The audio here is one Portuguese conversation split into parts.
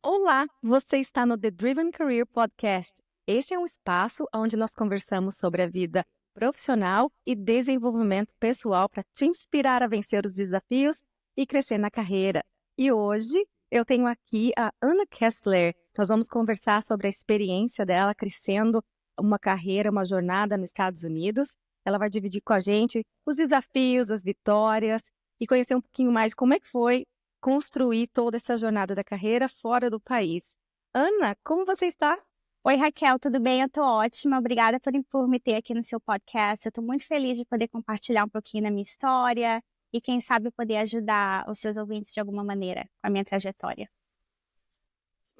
Olá, você está no The Driven Career Podcast. Esse é um espaço onde nós conversamos sobre a vida profissional e desenvolvimento pessoal para te inspirar a vencer os desafios e crescer na carreira. E hoje eu tenho aqui a Ana Kessler. Nós vamos conversar sobre a experiência dela crescendo uma carreira, uma jornada nos Estados Unidos. Ela vai dividir com a gente os desafios, as vitórias e conhecer um pouquinho mais como é que foi construir toda essa jornada da carreira fora do país. Ana, como você está? Oi, Raquel, tudo bem? Eu tô ótima. Obrigada por me ter aqui no seu podcast. Eu tô muito feliz de poder compartilhar um pouquinho da minha história e, quem sabe, poder ajudar os seus ouvintes de alguma maneira com a minha trajetória.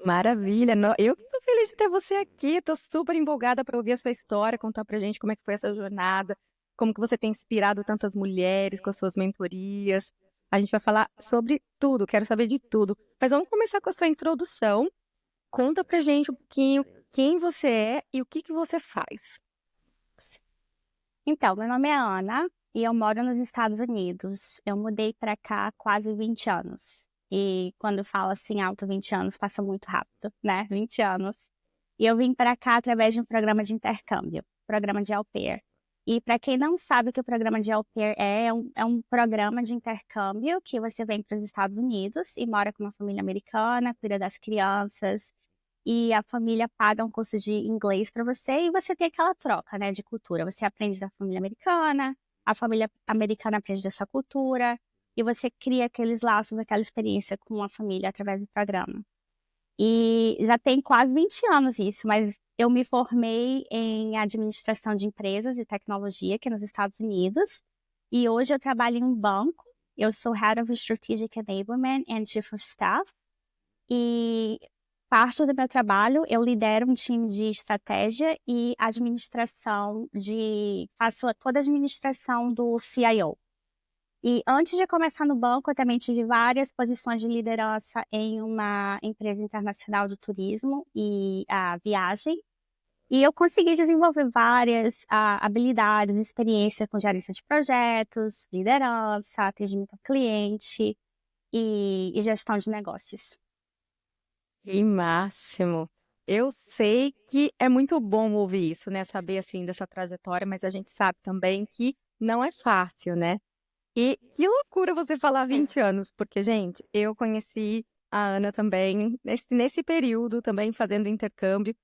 Maravilha! Eu que estou feliz de ter você aqui. Estou super empolgada para ouvir a sua história, contar pra gente como é que foi essa jornada, como que você tem inspirado tantas mulheres com as suas mentorias. A gente vai falar sobre tudo, quero saber de tudo. Mas vamos começar com a sua introdução. Conta pra gente um pouquinho quem você é e o que você faz. Então, meu nome é Ana e eu moro nos Estados Unidos. Eu mudei para cá há quase 20 anos. E quando eu falo assim alto 20 anos, passa muito rápido, né? 20 anos. E eu vim para cá através de um programa de intercâmbio, programa de au pair. E para quem não sabe o que o programa de au pair é um programa de intercâmbio que você vem para os Estados Unidos e mora com uma família americana, cuida das crianças, e a família paga um curso de inglês para você e você tem aquela troca, né, de cultura. Você aprende da família americana, a família americana aprende da sua cultura, e você cria aqueles laços, aquela experiência com a família através do programa. E já tem quase 20 anos isso, mas eu me formei em administração de empresas e tecnologia aqui nos Estados Unidos. E hoje eu trabalho em um banco. Eu sou Head of Strategic Enablement and Chief of Staff. E parte do meu trabalho, eu lidero um time de estratégia e administração faço toda a administração do CIO. E antes de começar no banco, eu também tive várias posições de liderança em uma empresa internacional de turismo e viagem. E eu consegui desenvolver várias habilidades, experiência com gerência de projetos, liderança, atendimento ao cliente e gestão de negócios. Que máximo! Eu sei que é muito bom ouvir isso, né? Saber, assim, dessa trajetória, mas a gente sabe também que não é fácil, né? E que loucura você falar 20 anos, porque, gente, eu conheci a Ana também nesse período, também fazendo intercâmbio,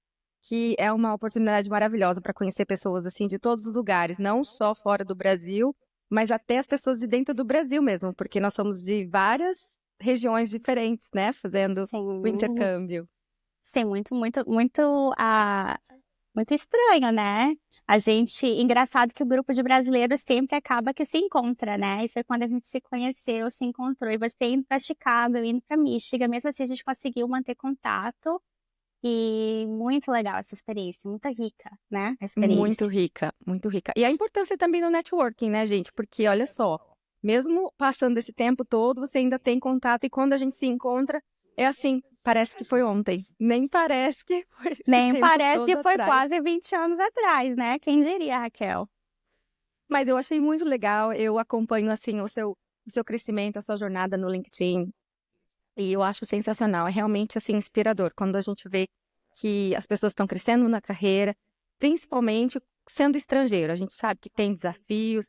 que é uma oportunidade maravilhosa para conhecer pessoas, assim, de todos os lugares, não só fora do Brasil, mas até as pessoas de dentro do Brasil mesmo, porque nós somos de várias regiões diferentes, né? Fazendo o Sim, intercâmbio. sim, muito estranho, né? Engraçado que o grupo de brasileiros sempre acaba que se encontra, né? Isso é quando a gente se conheceu, se encontrou. E você indo para Chicago, eu indo para Michigan, mesmo assim a gente conseguiu manter contato. E muito legal essa experiência, muito rica, né? A Muito experiência. rica, muito rica. E a importância também do networking, né, gente? Porque, olha só, mesmo passando esse tempo todo, você ainda tem contato, e quando a gente se encontra, é assim, parece que foi ontem. Nem parece que foi esse Nem tempo parece todo que foi atrás. quase 20 anos atrás, né? Quem diria, Raquel? Mas eu achei muito legal, eu acompanho, assim, o seu crescimento, a sua jornada no LinkedIn, e eu acho sensacional, é realmente, assim, inspirador, quando a gente vê que as pessoas estão crescendo na carreira, principalmente sendo estrangeiro. A gente sabe que tem desafios.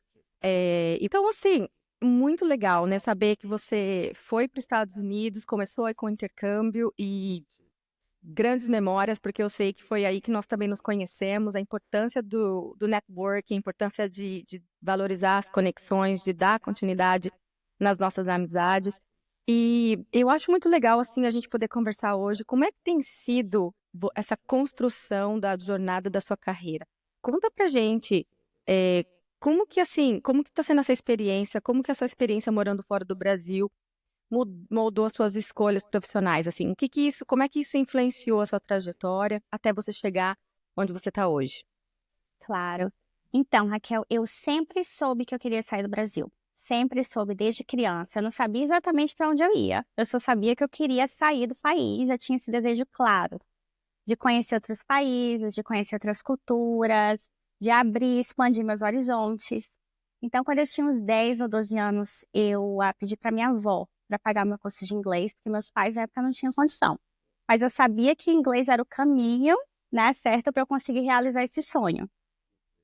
Então, assim, muito legal, né? Saber que você foi para os Estados Unidos, começou aí com o intercâmbio e grandes memórias, porque eu sei que foi aí que nós também nos conhecemos, a importância do networking, a importância de valorizar as conexões, de dar continuidade nas nossas amizades. E eu acho muito legal, assim, a gente poder conversar hoje como é que tem sido essa construção da jornada da sua carreira. Conta pra gente, como que, assim, como que tá sendo essa experiência, como que essa experiência morando fora do Brasil moldou as suas escolhas profissionais, assim, como é que isso influenciou a sua trajetória até você chegar onde você está hoje? Claro. Então, Raquel, eu sempre soube que eu queria sair do Brasil. Sempre soube, desde criança. Eu não sabia exatamente para onde eu ia. Eu só sabia que eu queria sair do país. Eu tinha esse desejo claro de conhecer outros países, de conhecer outras culturas, de abrir, expandir meus horizontes. Então, quando eu tinha uns 10 ou 12 anos, eu pedi para minha avó para pagar meu curso de inglês, porque meus pais na época não tinham condição. mas eu sabia que inglês era o caminho, né, certo para eu conseguir realizar esse sonho.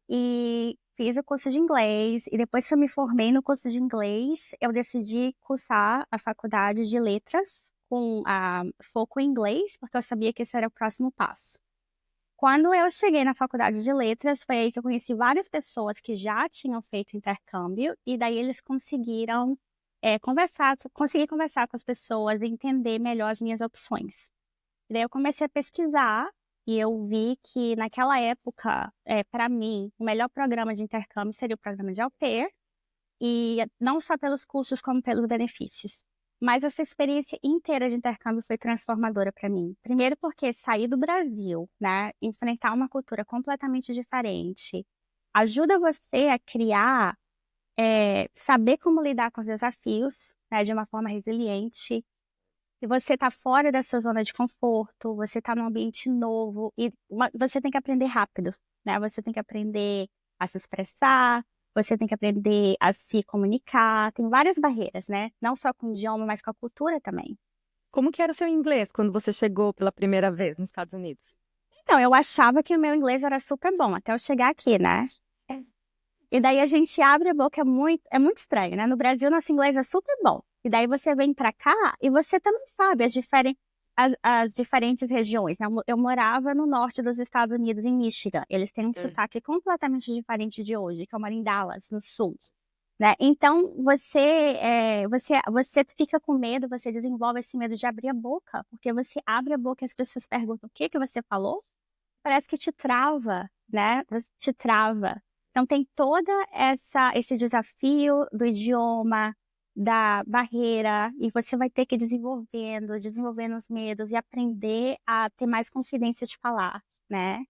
E fiz o curso de inglês, e depois que eu me formei no curso de inglês, eu decidi cursar a faculdade de letras com foco em inglês, porque eu sabia que esse era o próximo passo. Quando eu cheguei na faculdade de letras, foi aí que eu conheci várias pessoas que já tinham feito intercâmbio, e daí eles conseguiram consegui conversar com as pessoas e entender melhor as minhas opções. E daí eu comecei a pesquisar, e eu vi que naquela época, para mim, o melhor programa de intercâmbio seria o programa de au pair, e não só pelos custos, como pelos benefícios. Mas essa experiência inteira de intercâmbio foi transformadora para mim. Primeiro porque sair do Brasil, né, enfrentar uma cultura completamente diferente, ajuda você a criar, saber como lidar com os desafios, né, de uma forma resiliente. E você está fora da sua zona de conforto, você está num ambiente novo e você tem que aprender rápido, né? Você tem que aprender a se expressar, você tem que aprender a se comunicar. Tem várias barreiras, né? Não só com o idioma, mas com a cultura também. Como que era o seu inglês quando você chegou pela primeira vez nos Estados Unidos? Então, eu achava que o meu inglês era super bom até eu chegar aqui, né? E daí a gente abre a boca, é muito estranho, né? No Brasil, nosso inglês é super bom. E daí você vem pra cá e você também sabe as diferentes regiões, né? Eu morava no norte dos Estados Unidos, em Michigan. Eles têm um sotaque completamente diferente de hoje, que eu moro em Dallas, no sul. Né? Então, você fica com medo, você desenvolve esse medo de abrir a boca, porque você abre a boca e as pessoas perguntam o que você falou, parece que te trava, né? Te trava. Então, tem toda esse desafio do idioma, da barreira, e você vai ter que ir desenvolvendo os medos e aprender a ter mais confidência de falar, né?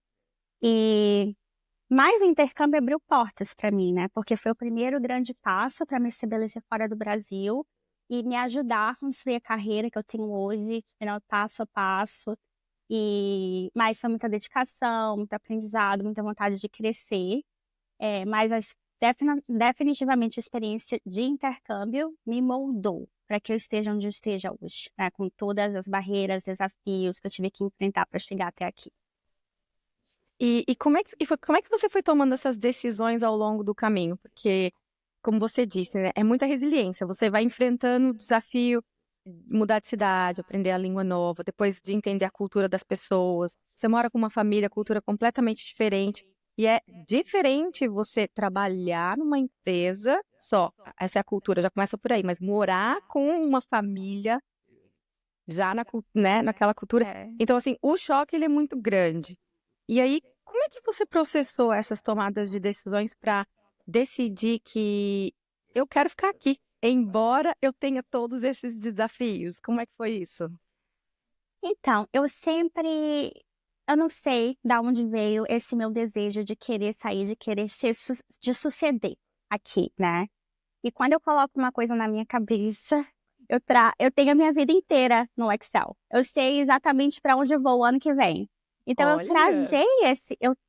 Mas o intercâmbio abriu portas para mim, né? Porque foi o primeiro grande passo para me estabelecer fora do Brasil e me ajudar a construir a carreira que eu tenho hoje, né, passo a passo. Mas foi muita dedicação, muito aprendizado, muita vontade de crescer. Mas definitivamente a experiência de intercâmbio me moldou para que eu esteja onde eu esteja hoje, né? Com todas as barreiras, desafios que eu tive que enfrentar para chegar até aqui. Como é que você foi tomando essas decisões ao longo do caminho? Porque, como você disse, né, é muita resiliência. Você vai enfrentando o desafio, mudar de cidade, aprender a língua nova, depois de entender a cultura das pessoas. Você mora com uma família, cultura completamente diferente. E é diferente você trabalhar numa empresa só. Essa é a cultura, já começa por aí. Mas morar com uma família, já né, naquela cultura. Então, assim, o choque ele é muito grande. E aí, como é que você processou essas tomadas de decisões para decidir que eu quero ficar aqui, embora eu tenha todos esses desafios? Como é que foi isso? Então, eu não sei de onde veio esse meu desejo de querer sair, de querer de suceder aqui, né? E quando eu coloco uma coisa na minha cabeça, eu tenho a minha vida inteira no Excel. Eu sei exatamente para onde eu vou o ano que vem. Então, Olha,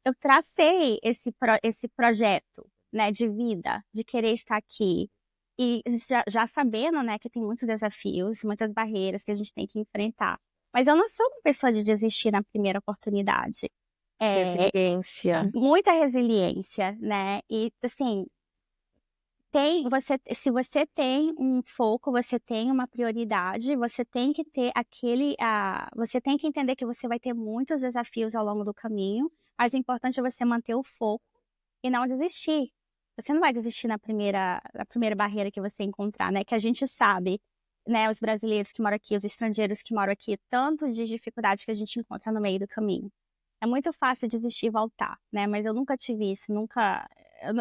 eu tracei esse projeto, né, de vida, de querer estar aqui. E já sabendo, né, que tem muitos desafios, muitas barreiras que a gente tem que enfrentar. Mas eu não sou uma pessoa de desistir na primeira oportunidade. resiliência. Muita resiliência, né? E, assim, se você tem um foco, você tem uma prioridade, você tem que ter você tem que entender que você vai ter muitos desafios ao longo do caminho, mas o importante é você manter o foco e não desistir. Você não vai desistir na primeira barreira que você encontrar, né? Que a gente sabe, né? Os brasileiros que moram aqui, os estrangeiros que moram aqui, tanto de dificuldade que a gente encontra no meio do caminho. É muito fácil desistir e voltar, né? Mas eu nunca tive isso, eu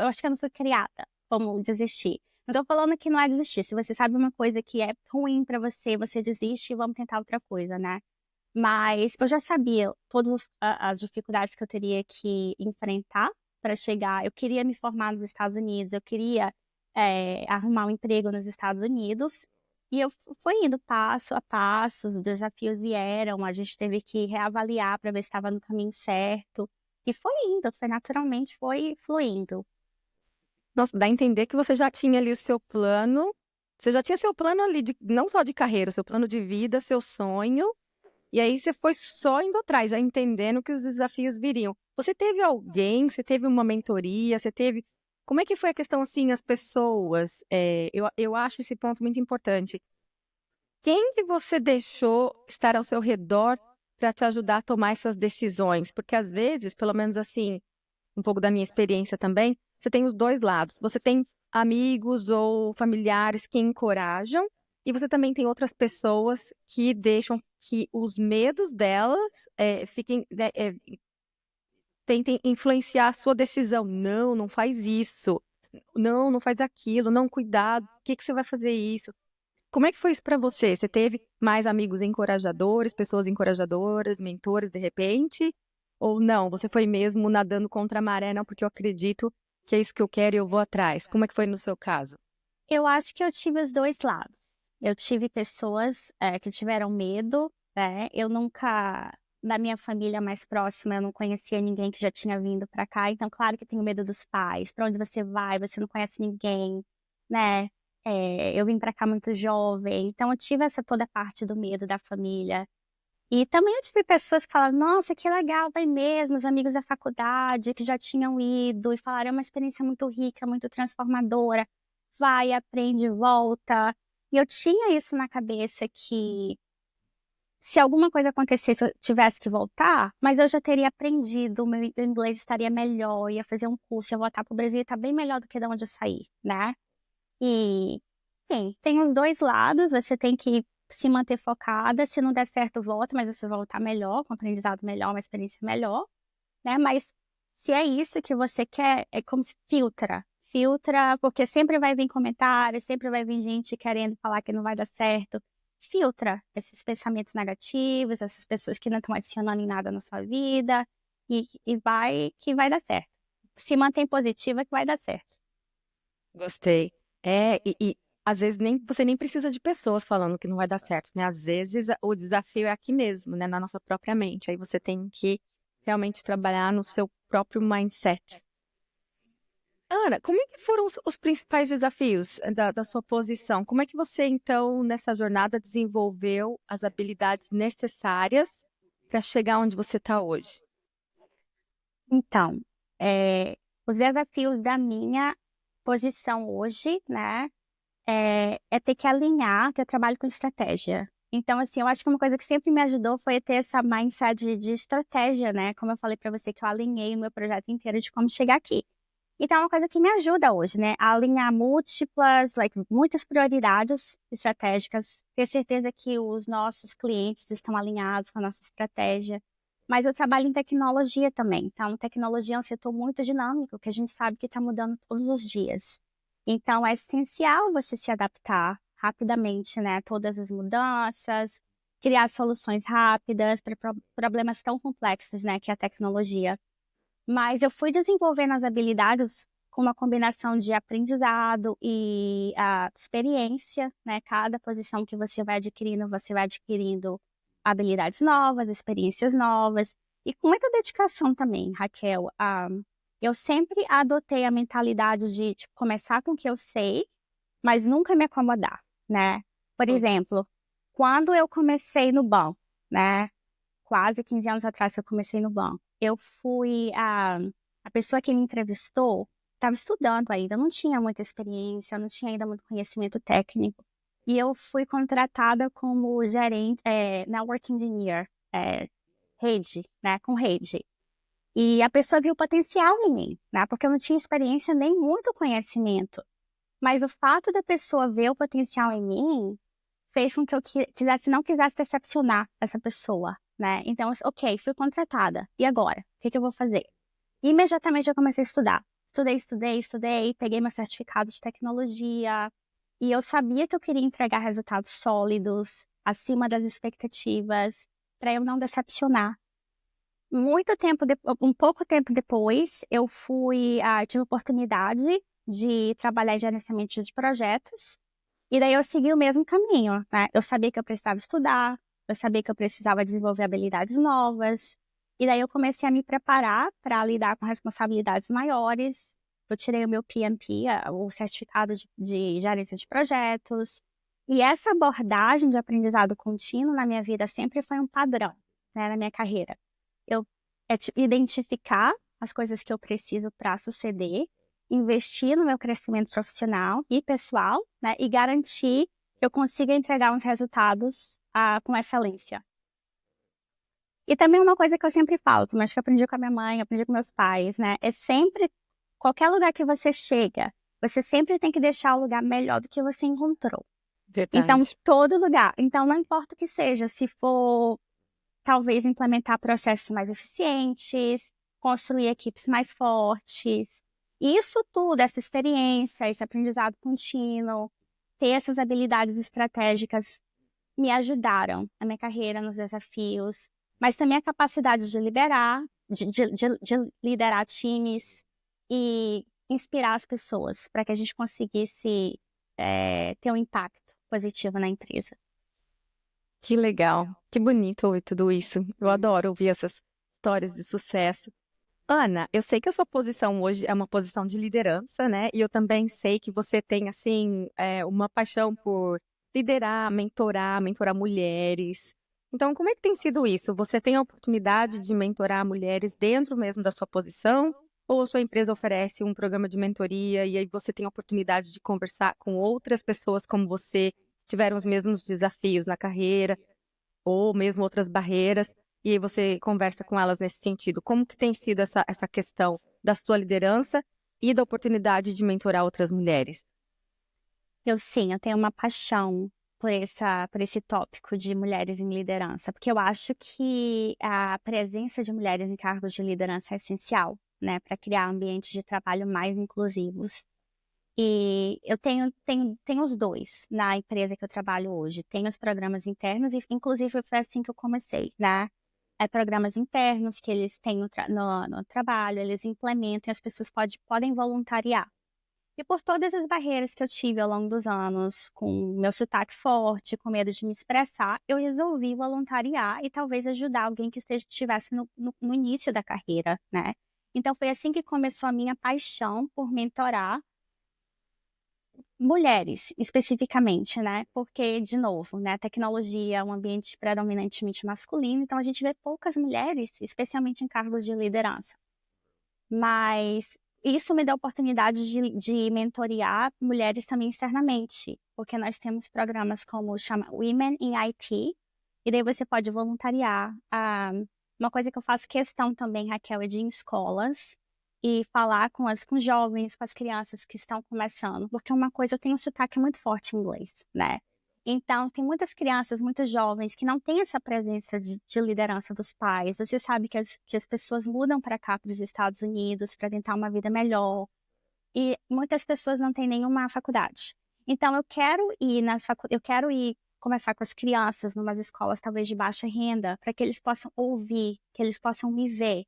acho que eu não fui criada como desistir. Não tô falando que não é desistir. Se você sabe uma coisa que é ruim pra você, você desiste e vamos tentar outra coisa, né? Mas eu já sabia todas as dificuldades que eu teria que enfrentar para chegar. Eu queria me formar nos Estados Unidos, eu queria arrumar um emprego nos Estados Unidos. E eu fui indo passo a passo, os desafios vieram, a gente teve que reavaliar para ver se estava no caminho certo. E foi indo, foi naturalmente, foi fluindo. Nossa, dá a entender que você já tinha ali o seu plano. Você já tinha seu plano ali, não só de carreira, seu plano de vida, seu sonho. E aí você foi só indo atrás, já entendendo que os desafios viriam. Você teve alguém, você teve uma mentoria, você teve... Como é que foi a questão, assim, as pessoas? Eu acho esse ponto muito importante. Quem que você deixou estar ao seu redor para te ajudar a tomar essas decisões? Porque às vezes, pelo menos assim, um pouco da minha experiência também, você tem os dois lados. Você tem amigos ou familiares que encorajam, e você também tem outras pessoas que deixam que os medos delas fiquem, tentem influenciar a sua decisão. Não, não faz isso. Não, não faz aquilo. Não, cuidado. Por que você vai fazer isso? Como é que foi isso para você? Você teve mais amigos encorajadores, pessoas encorajadoras, mentores de repente? Ou não? Você foi mesmo nadando contra a maré, não, porque eu acredito que é isso que eu quero e eu vou atrás. Como é que foi no seu caso? Eu acho que eu tive os dois lados. Eu tive pessoas que tiveram medo, né? Eu nunca, na minha família mais próxima, eu não conhecia ninguém que já tinha vindo para cá. Então, claro que tenho medo dos pais. Para onde você vai? Você não conhece ninguém, né? Eu vim para cá muito jovem. Então, eu tive essa toda parte do medo da família. E também eu tive pessoas que falaram, nossa, que legal, vai mesmo, os amigos da faculdade que já tinham ido e falaram, é uma experiência muito rica, muito transformadora, vai, aprende, volta. E eu tinha isso na cabeça que se alguma coisa acontecesse, eu tivesse que voltar, mas eu já teria aprendido, o meu inglês estaria melhor, ia fazer um curso, ia voltar para o Brasil e tá bem melhor do que de onde eu saí, né? E, sim, tem os dois lados, você tem que se manter focada, se não der certo, volta, mas você vai voltar melhor, com um aprendizado melhor, uma experiência melhor, né? Mas se é isso que você quer, é como se filtra, porque sempre vai vir comentários, sempre vai vir gente querendo falar que não vai dar certo. Filtra esses pensamentos negativos, essas pessoas que não estão adicionando em nada na sua vida, e vai que vai dar certo. Se mantém positiva que vai dar certo. Gostei. E às vezes você nem precisa de pessoas falando que não vai dar certo, né? Às vezes o desafio é aqui mesmo, né? Na nossa própria mente. Aí você tem que realmente trabalhar no seu próprio mindset. Ana, como é que foram os principais desafios da sua posição? Como é que você, então, nessa jornada, desenvolveu as habilidades necessárias para chegar onde você está hoje? Então, os desafios da minha posição hoje, né, é ter que alinhar, que eu trabalho com estratégia. Então, assim, eu acho que uma coisa que sempre me ajudou foi ter essa mindset de estratégia, né? Como eu falei para você, que eu alinhei o meu projeto inteiro de como chegar aqui. Então, é uma coisa que me ajuda hoje, né? A alinhar muitas prioridades estratégicas, ter certeza que os nossos clientes estão alinhados com a nossa estratégia. Mas eu trabalho em tecnologia também. Então, tecnologia é um setor muito dinâmico, que a gente sabe que está mudando todos os dias. Então, é essencial você se adaptar rapidamente, né? A todas as mudanças, criar soluções rápidas para problemas tão complexos, né? Que é a tecnologia. Mas eu fui desenvolvendo as habilidades com uma combinação de aprendizado e a experiência, né? Cada posição que você vai adquirindo habilidades novas, experiências novas. E com muita dedicação também, Raquel. Eu sempre adotei a mentalidade de tipo, começar com o que eu sei, mas nunca me acomodar, né? Por exemplo, quando eu comecei no banco, né? Quase 15 anos atrás que eu comecei no banco. Eu fui a pessoa que me entrevistou, estava estudando ainda, não tinha muita experiência, não tinha ainda muito conhecimento técnico. E eu fui contratada como gerente, network engineer, rede, né, com rede. E a pessoa viu potencial em mim, né, porque eu não tinha experiência nem muito conhecimento. Mas o fato da pessoa ver o potencial em mim fez com que eu não quisesse decepcionar essa pessoa, né? Então, ok, fui contratada. E agora? O que eu vou fazer? Imediatamente eu comecei a estudar. Estudei, peguei meu certificado de tecnologia. E eu sabia que eu queria entregar resultados sólidos, acima das expectativas, para eu não decepcionar. Um pouco tempo depois, eu tive a oportunidade de trabalhar em gerenciamento de projetos. E daí eu segui o mesmo caminho, né? Eu sabia que eu precisava estudar, eu sabia que eu precisava desenvolver habilidades novas. E daí eu comecei a me preparar para lidar com responsabilidades maiores. Eu tirei o meu PMP, o certificado de gerência de projetos. E essa abordagem de aprendizado contínuo na minha vida sempre foi um padrão, né, na minha carreira. Identificar as coisas que eu preciso para suceder, investir no meu crescimento profissional e pessoal, né, e garantir que eu consiga entregar uns resultados com excelência. E também uma coisa que eu sempre falo, mas que eu aprendi com a minha mãe, aprendi com meus pais, né, é sempre, qualquer lugar que você chega, você sempre tem que deixar o lugar melhor do que você encontrou. Então, Verdade. todo lugar. Então, não importa o que seja, se for talvez implementar processos mais eficientes, construir equipes mais fortes. Isso tudo, essa experiência, esse aprendizado contínuo, ter essas habilidades estratégicas me ajudaram na minha carreira, nos desafios, mas também a capacidade de de liderar times e inspirar as pessoas para que a gente conseguisse ter um impacto positivo na empresa. Que legal, que bonito ouvir tudo isso. Eu adoro ouvir essas histórias de sucesso. Ana, eu sei que a sua posição hoje é uma posição de liderança, né? E eu também sei que você tem, assim, uma paixão por mentorar mulheres. Então, como é que tem sido isso? Você tem a oportunidade de mentorar mulheres dentro mesmo da sua posição? Ou a sua empresa oferece um programa de mentoria e aí você tem a oportunidade de conversar com outras pessoas como você, que tiveram os mesmos desafios na carreira, ou mesmo outras barreiras, e aí você conversa com elas nesse sentido. Como que tem sido essa questão da sua liderança e da oportunidade de mentorar outras mulheres? Eu tenho uma paixão por esse tópico de mulheres em liderança, porque eu acho que a presença de mulheres em cargos de liderança é essencial, né, para criar ambientes de trabalho mais inclusivos. E eu tenho os dois na empresa que eu trabalho hoje. Tenho os programas internos e, inclusive, foi assim que eu comecei, né? Programas internos que eles têm no trabalho, eles implementam e as pessoas podem voluntariar. E por todas as barreiras que eu tive ao longo dos anos, com meu sotaque forte, com medo de me expressar, eu resolvi voluntariar e talvez ajudar alguém que estivesse no início da carreira, né? Então foi assim que começou a minha paixão por mentorar mulheres, especificamente, né? Porque, de novo, né, a tecnologia é um ambiente predominantemente masculino, então a gente vê poucas mulheres, especialmente em cargos de liderança. Mas isso me dá a oportunidade de mentorear mulheres também externamente, porque nós temos programas como chama Women in IT, e daí você pode voluntariar. Uma coisa que eu faço questão também, Raquel, é de ir em escolas e falar com jovens, com as crianças que estão começando, porque uma coisa, eu tenho um sotaque muito forte em inglês, né? Então, tem muitas crianças, muitos jovens que não têm essa presença de liderança dos pais. Você sabe que as pessoas mudam para cá, para os Estados Unidos, para tentar uma vida melhor. E muitas pessoas não têm nenhuma faculdade. Então, eu quero ir começar com as crianças, numas escolas talvez de baixa renda, para que eles possam ouvir, que eles possam me ver.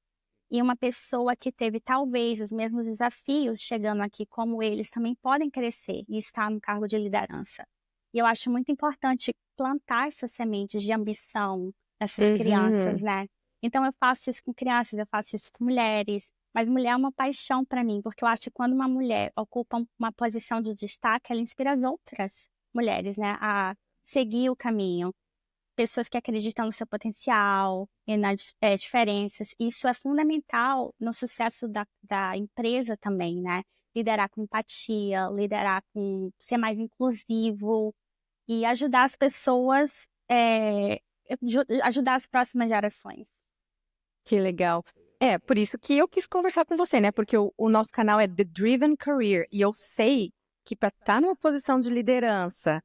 E uma pessoa que teve talvez os mesmos desafios chegando aqui como eles também podem crescer e estar no cargo de liderança. E eu acho muito importante plantar essas sementes de ambição nessas crianças, né? Então eu faço isso com crianças, eu faço isso com mulheres, mas mulher é uma paixão para mim, porque eu acho que quando uma mulher ocupa uma posição de destaque, ela inspira as outras mulheres, né, a seguir o caminho. Pessoas que acreditam no seu potencial e nas diferenças. Isso é fundamental no sucesso da empresa também, né? Liderar com empatia, liderar com ser mais inclusivo e ajudar as pessoas, ajudar as próximas gerações. Que legal. Por isso que eu quis conversar com você, né? Porque o nosso canal é The Driven Career e eu sei que para estar numa posição de liderança,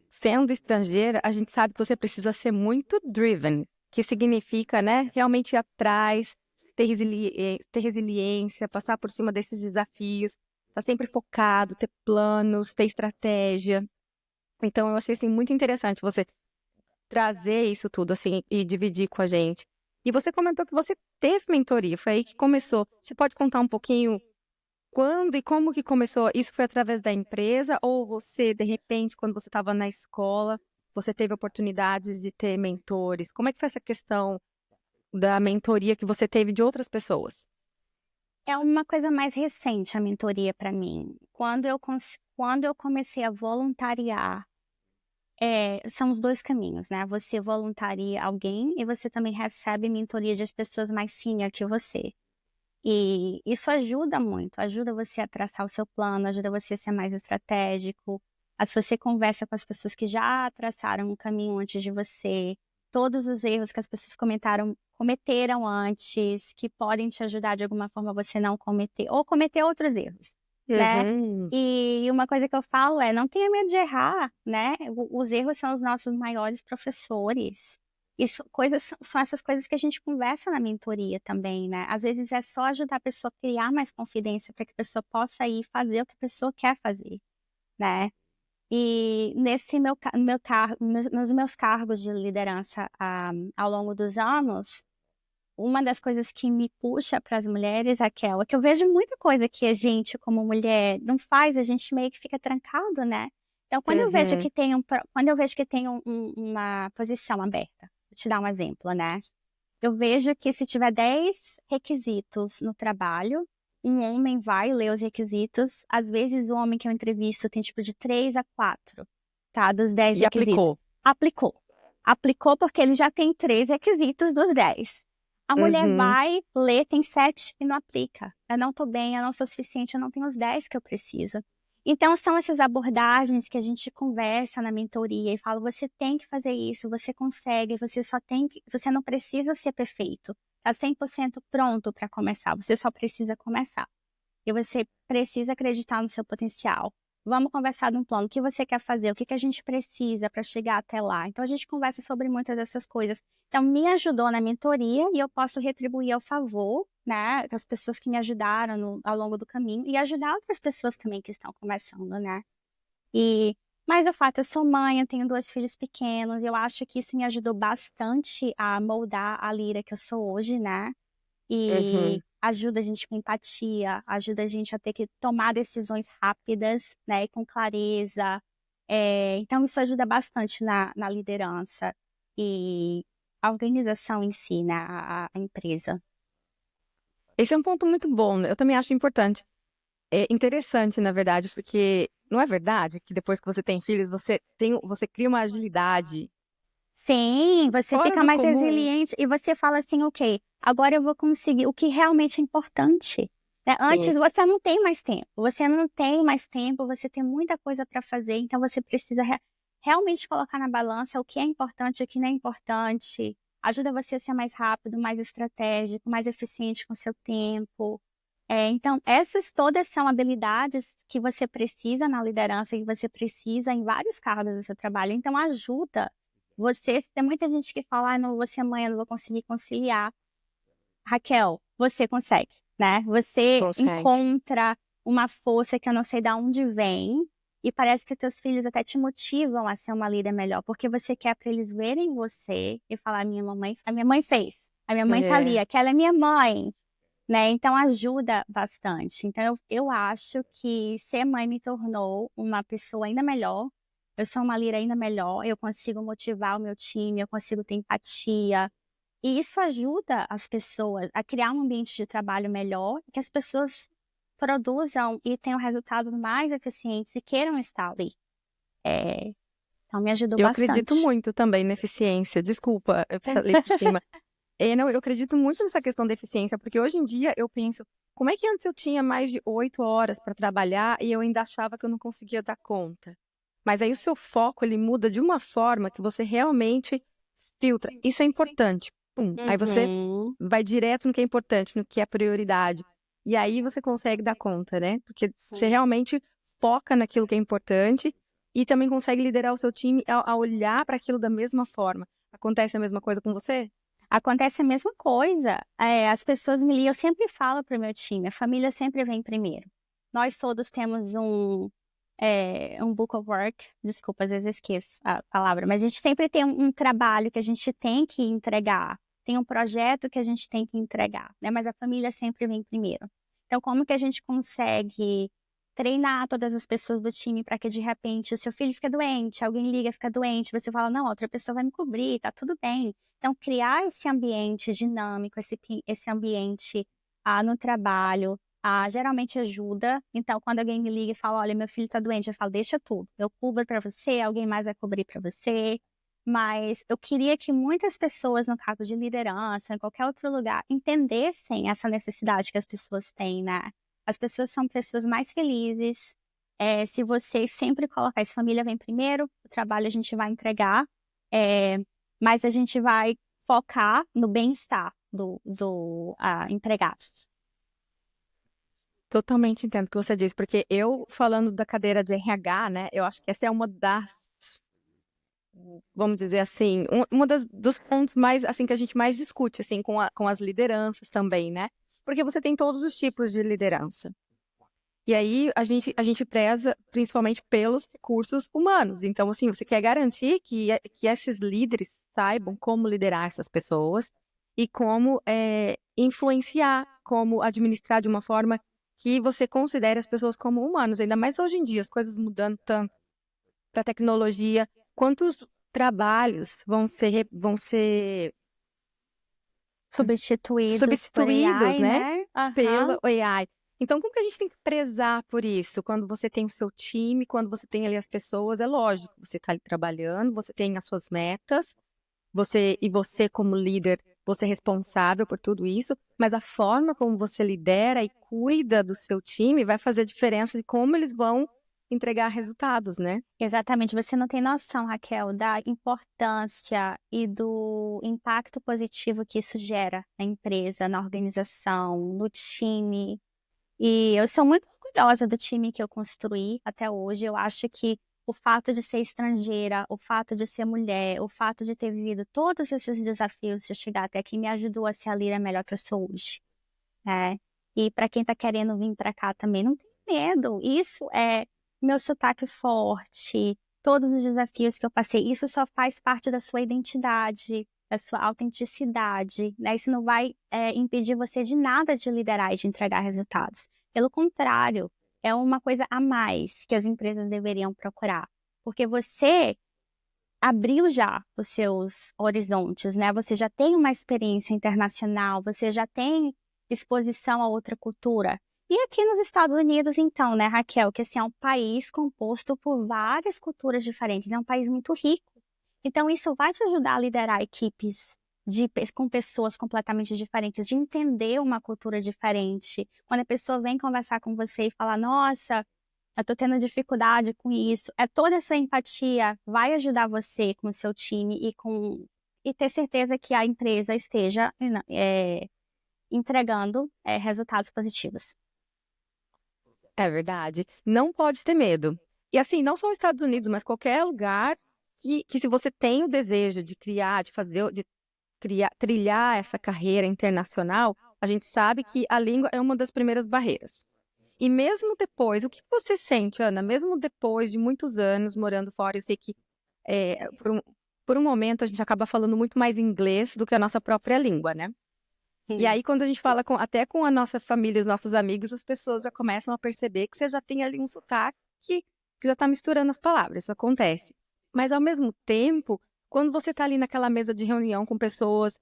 sendo estrangeira, a gente sabe que você precisa ser muito driven, que significa, né, realmente ir atrás, ter resiliência, passar por cima desses desafios, estar sempre focado, ter planos, ter estratégia. Então, eu achei assim, muito interessante você trazer isso tudo assim e dividir com a gente. E você comentou que você teve mentoria, foi aí que começou. Você pode contar um pouquinho quando e como que começou? Isso foi através da empresa ou você, de repente, quando você estava na escola, você teve oportunidades de ter mentores? Como é que foi essa questão da mentoria que você teve de outras pessoas? É uma coisa mais recente a mentoria para mim. Quando eu comecei a voluntariar são os dois caminhos, né? Você voluntaria alguém e você também recebe mentoria de pessoas mais senior que você. E isso ajuda muito, ajuda você a traçar o seu plano, ajuda você a ser mais estratégico. Se você conversa com as pessoas que já traçaram um caminho antes de você, todos os erros que as pessoas cometeram antes, que podem te ajudar de alguma forma a você não cometer, ou cometer outros erros, né? Uhum. E uma coisa que eu falo não tenha medo de errar, né? Os erros são os nossos maiores professores. Isso, são essas coisas que a gente conversa na mentoria também, né? Às vezes é só ajudar a pessoa a criar mais confidência para que a pessoa possa ir fazer o que a pessoa quer fazer, né? E nesse nos meus cargos de liderança ao longo dos anos, uma das coisas que me puxa para as mulheres, Raquel, é que eu vejo muita coisa que a gente, como mulher, não faz, a gente meio que fica trancado, né? Então, quando eu vejo Uhum. que tem uma posição aberta, vou te dar um exemplo, né? Eu vejo que se tiver 10 requisitos no trabalho, um homem vai ler os requisitos. Às vezes, o homem que eu entrevisto tem tipo de 3 a 4, tá? Dos 10 E requisitos. aplicou. Aplicou. Aplicou porque ele já tem 3 requisitos dos 10. A mulher Uhum. vai, lê, tem 7 e não aplica. Eu não tô bem, eu não sou suficiente, eu não tenho os 10 que eu preciso. Então, são essas abordagens que a gente conversa na mentoria e fala, você tem que fazer isso, você consegue, você não precisa ser perfeito. Tá 100% pronto para começar, você só precisa começar. E você precisa acreditar no seu potencial. Vamos conversar de um plano. O que você quer fazer? O que a gente precisa para chegar até lá? Então, a gente conversa sobre muitas dessas coisas. Então, me ajudou na mentoria e eu posso retribuir ao favor, né, as pessoas que me ajudaram ao longo do caminho e ajudar outras pessoas também que estão começando, né? Mas o fato, eu sou mãe, eu tenho 2 filhos pequenos, eu acho que isso me ajudou bastante a moldar a Lira que eu sou hoje, né? E Uhum. ajuda a gente com empatia, ajuda a gente a ter que tomar decisões rápidas, né, e com clareza. Então, isso ajuda bastante na liderança e a organização em si, né, a empresa. Esse é um ponto muito bom, né? Eu também acho importante. É interessante, na verdade, porque não é verdade que depois que você tem filhos, você cria uma agilidade Sim, você fora fica do mais comum. resiliente e você fala assim, ok, agora eu vou conseguir o que realmente é importante. Né? Antes Sim. você não tem mais tempo, você tem muita coisa para fazer, então você precisa realmente colocar na balança o que é importante e o que não é importante. Ajuda você a ser mais rápido, mais estratégico, mais eficiente com o seu tempo. Então, essas todas são habilidades que você precisa na liderança, que você precisa em vários cargos do seu trabalho. Então, ajuda você. Tem muita gente que fala, não vou ser mãe, eu não vou conseguir conciliar. Raquel, você consegue, né? Você Consegue. encontra uma força que eu não sei de onde vem, e parece que teus filhos até te motivam a ser uma líder melhor, porque você quer para eles verem você e falar, a minha mãe fez, a minha mãe tá ali, É. aquela é minha mãe, né? Então ajuda bastante. Então eu acho que ser mãe me tornou uma pessoa ainda melhor. Eu sou uma líder ainda melhor, eu consigo motivar o meu time, eu consigo ter empatia. E isso ajuda as pessoas a criar um ambiente de trabalho melhor, que as pessoas produzam e tenham resultados mais eficientes e queiram estar ali. É, então me ajudou Eu acredito bastante. muito também na eficiência. Desculpa, eu falei por cima. Não, eu acredito muito nessa questão da eficiência, porque hoje em dia eu penso, como é que antes eu tinha mais de 8 horas para trabalhar e eu ainda achava que eu não conseguia dar conta? Mas aí o seu foco, ele muda de uma forma que você realmente filtra. Isso é importante. Pum. Aí você Uhum. vai direto no que é importante, no que é prioridade. E aí você consegue dar conta, né? Porque você Sim. realmente foca naquilo que é importante e também consegue liderar o seu time a olhar para aquilo da mesma forma. Acontece a mesma coisa com você? Acontece a mesma coisa. As pessoas me ligam, eu sempre falo para o meu time, a família sempre vem primeiro. Nós todos temos um book of work, desculpa, às vezes eu esqueço a palavra, mas a gente sempre tem um trabalho que a gente tem que entregar, tem um projeto que a gente tem que entregar, né? Mas a família sempre vem primeiro. Então, como que a gente consegue treinar todas as pessoas do time para que de repente o seu filho fica doente, alguém liga, fica doente, você fala, não, outra pessoa vai me cobrir, tá tudo bem. Então, criar esse ambiente dinâmico, esse ambiente no trabalho, geralmente ajuda. Então, quando alguém me liga e fala, olha, meu filho tá doente, eu falo, deixa tudo. Eu cubro para você, alguém mais vai cobrir para você. Mas eu queria que muitas pessoas no cargo de liderança, em qualquer outro lugar, entendessem essa necessidade que as pessoas têm, né? As pessoas são pessoas mais felizes. Se você sempre colocar isso, família vem primeiro, o trabalho a gente vai entregar, mas a gente vai focar no bem-estar do empregado. Totalmente entendo o que você diz, porque eu, falando da cadeira de RH, né, eu acho que essa é uma das, vamos dizer assim, dos pontos mais, assim, que a gente mais discute, assim, com as lideranças também, né? Porque você tem todos os tipos de liderança. E aí, a gente preza principalmente pelos recursos humanos. Então, assim, você quer garantir que esses líderes saibam como liderar essas pessoas e como influenciar, como administrar de uma forma que você considere as pessoas como humanos. Ainda mais hoje em dia, as coisas mudando tanto para a tecnologia. Quantos trabalhos vão ser Substituídos por substituídos, AI, né? né? Pelo AI. Então, como que a gente tem que prezar por isso? Quando você tem o seu time, quando você tem ali as pessoas, é lógico, você está ali trabalhando, você tem as suas metas, você como líder, você é responsável por tudo isso, mas a forma como você lidera e cuida do seu time vai fazer diferença de como eles vão entregar resultados, né? Exatamente. Você não tem noção, Raquel, da importância e do impacto positivo que isso gera na empresa, na organização, no time. E eu sou muito orgulhosa do time que eu construí até hoje. Eu acho que o fato de ser estrangeira, o fato de ser mulher, o fato de ter vivido todos esses desafios de chegar até aqui me ajudou a ser a líder melhor que eu sou hoje, né? E para quem está querendo vir para cá também, não tem medo. Isso é meu sotaque forte, todos os desafios que eu passei. Isso só faz parte da sua identidade, da sua autenticidade, né? Isso não vai impedir você de nada de liderar e de entregar resultados. Pelo contrário, é uma coisa a mais que as empresas deveriam procurar. Porque você abriu já os seus horizontes, né? Você já tem uma experiência internacional, você já tem exposição a outra cultura. E aqui nos Estados Unidos, então, né, Raquel, que assim, é um país composto por várias culturas diferentes, é um país muito rico. Então, isso vai te ajudar a liderar equipes com pessoas completamente diferentes, de entender uma cultura diferente. Quando a pessoa vem conversar com você e fala, nossa, eu tô tendo dificuldade com isso. Toda essa empatia vai ajudar você com o seu time e ter certeza que a empresa esteja entregando resultados positivos. É verdade. Não pode ter medo. E assim, não só os Estados Unidos, mas qualquer lugar que se você tem o desejo de criar, trilhar essa carreira internacional, a gente sabe que a língua é uma das primeiras barreiras. E mesmo depois, o que você sente, Ana? Mesmo depois de muitos anos morando fora, eu sei que por um momento a gente acaba falando muito mais inglês do que a nossa própria língua, né? E aí, quando a gente fala até com a nossa família, os nossos amigos, as pessoas já começam a perceber que você já tem ali um sotaque que já está misturando as palavras, isso acontece. Mas, ao mesmo tempo, quando você está ali naquela mesa de reunião com pessoas,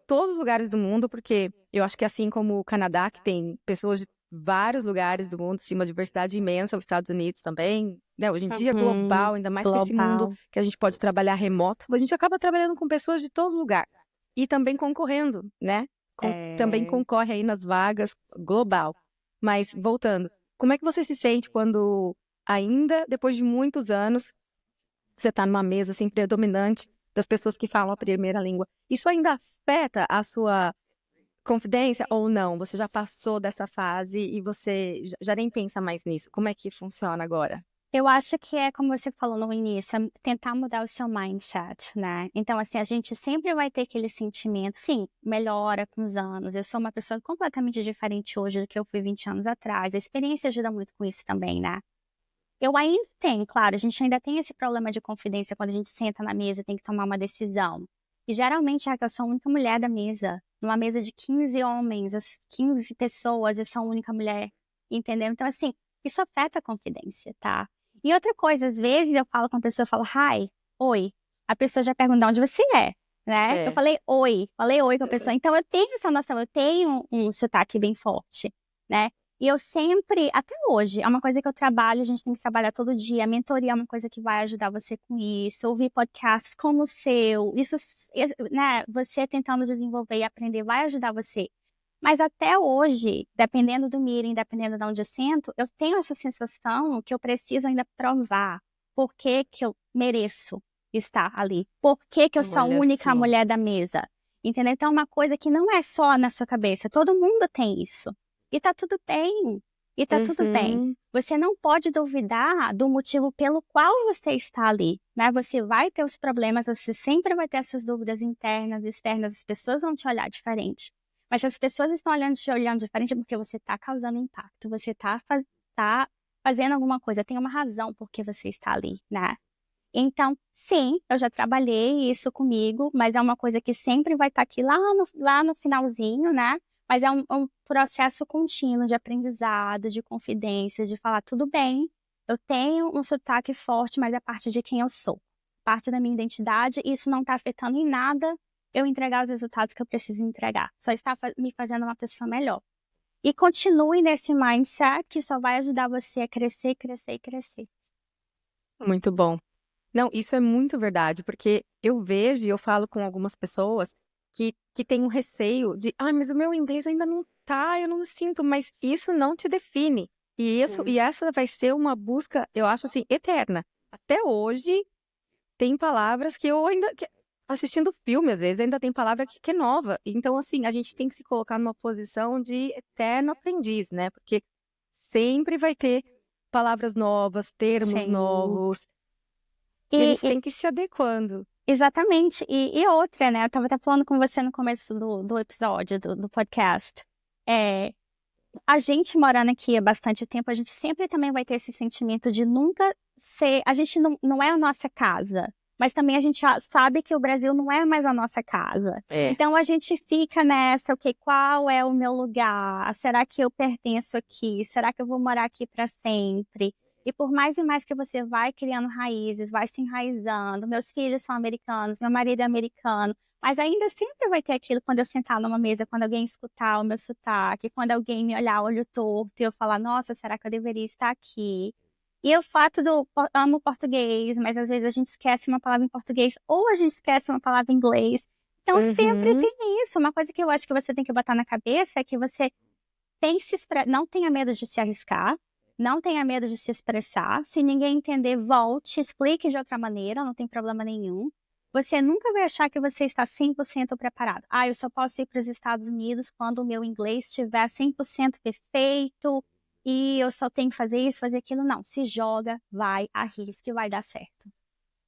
todos os lugares do mundo, porque eu acho que assim como o Canadá, que tem pessoas de vários lugares do mundo, assim, uma diversidade imensa, os Estados Unidos também, né? Hoje em dia, global, ainda mais que esse mundo que a gente pode trabalhar remoto, a gente acaba trabalhando com pessoas de todo lugar. E também concorrendo, né? Também concorre aí nas vagas global. Mas, voltando, como é que você se sente quando, ainda depois de muitos anos, você está numa mesa assim, predominante das pessoas que falam a primeira língua? Isso ainda afeta a sua confidência ou não? Você já passou dessa fase e você já nem pensa mais nisso? Como é que funciona agora? Eu acho que como você falou no início, tentar mudar o seu mindset, né? Então, assim, a gente sempre vai ter aquele sentimento, sim, melhora com os anos. Eu sou uma pessoa completamente diferente hoje do que eu fui 20 anos atrás. A experiência ajuda muito com isso também, né? Eu ainda tenho, claro, a gente ainda tem esse problema de confidência quando a gente senta na mesa e tem que tomar uma decisão. E geralmente, eu sou a única mulher da mesa. Numa mesa de 15 homens, 15 pessoas, eu sou a única mulher, entendeu? Então, assim, isso afeta a confidência, tá? E outra coisa, às vezes eu falo com a pessoa, eu falo, hi, oi. A pessoa já pergunta onde você é, né? Eu falei oi com a pessoa. Então eu tenho essa noção, eu tenho um sotaque bem forte, né? E eu sempre, até hoje, é uma coisa que eu trabalho, a gente tem que trabalhar todo dia. A mentoria é uma coisa que vai ajudar você com isso. Ouvir podcasts como o seu, isso, né, você tentando desenvolver e aprender vai ajudar você. Mas até hoje, dependendo do meeting, dependendo de onde eu sento, eu tenho essa sensação que eu preciso ainda provar por que que eu mereço estar ali. Por que que eu sou a Olha única só. mulher da mesa. Entendeu? Então é uma coisa que não é só na sua cabeça. Todo mundo tem isso. E tá tudo bem. E tá tudo bem. Uhum. Você não pode duvidar do motivo pelo qual você está ali, né? Você vai ter os problemas, você sempre vai ter essas dúvidas internas, externas, as pessoas vão te olhar diferente. Mas se as pessoas estão te olhando diferente é porque você está causando impacto, você está fazendo alguma coisa, tem uma razão por que você está ali, né? Então, sim, eu já trabalhei isso comigo, mas é uma coisa que sempre vai estar aqui lá no finalzinho, né? Mas é um processo contínuo de aprendizado, de confidência, de falar, tudo bem, eu tenho um sotaque forte, mas é parte de quem eu sou, parte da minha identidade, e isso não está afetando em nada eu entregar os resultados que eu preciso entregar. Só está me fazendo uma pessoa melhor. E continue nesse mindset que só vai ajudar você a crescer, crescer e crescer. Muito bom. Não, isso é muito verdade, porque eu vejo e eu falo com algumas pessoas que têm um receio de, mas o meu inglês ainda não tá, eu não sinto, mas isso não te define. E essa vai ser uma busca, eu acho assim, eterna. Até hoje, tem palavras que eu ainda, assistindo filme, às vezes, ainda tem palavra que é nova. Então, assim, a gente tem que se colocar numa posição de eterno aprendiz, né? Porque sempre vai ter palavras novas, termos Sim. novos, e a E, gente tem que ir se adequando. exatamente. E outra, né? Eu estava até falando com você no começo do episódio, do podcast. É, a gente morando aqui há bastante tempo, a gente sempre também vai ter esse sentimento de nunca ser. A gente não é a nossa casa, mas também a gente sabe que o Brasil não é mais a nossa casa. É. Então a gente fica nessa, ok, qual é o meu lugar? Será que eu pertenço aqui? Será que eu vou morar aqui para sempre? E por mais e mais que você vai criando raízes, vai se enraizando, meus filhos são americanos, meu marido é americano, mas ainda sempre vai ter aquilo quando eu sentar numa mesa, quando alguém escutar o meu sotaque, quando alguém me olhar olho torto e eu falar, nossa, será que eu deveria estar aqui? E o fato amo português, mas às vezes a gente esquece uma palavra em português ou a gente esquece uma palavra em inglês. Então sempre Uhum. tem isso. Uma coisa que eu acho que você tem que botar na cabeça é que você não tenha medo de se arriscar, não tenha medo de se expressar. Se ninguém entender, volte, explique de outra maneira, não tem problema nenhum. Você nunca vai achar que você está 100% preparado. Eu só posso ir para os Estados Unidos quando o meu inglês estiver 100% perfeito e eu só tenho que fazer isso, fazer aquilo. Não, se joga, vai, arrisque, vai dar certo.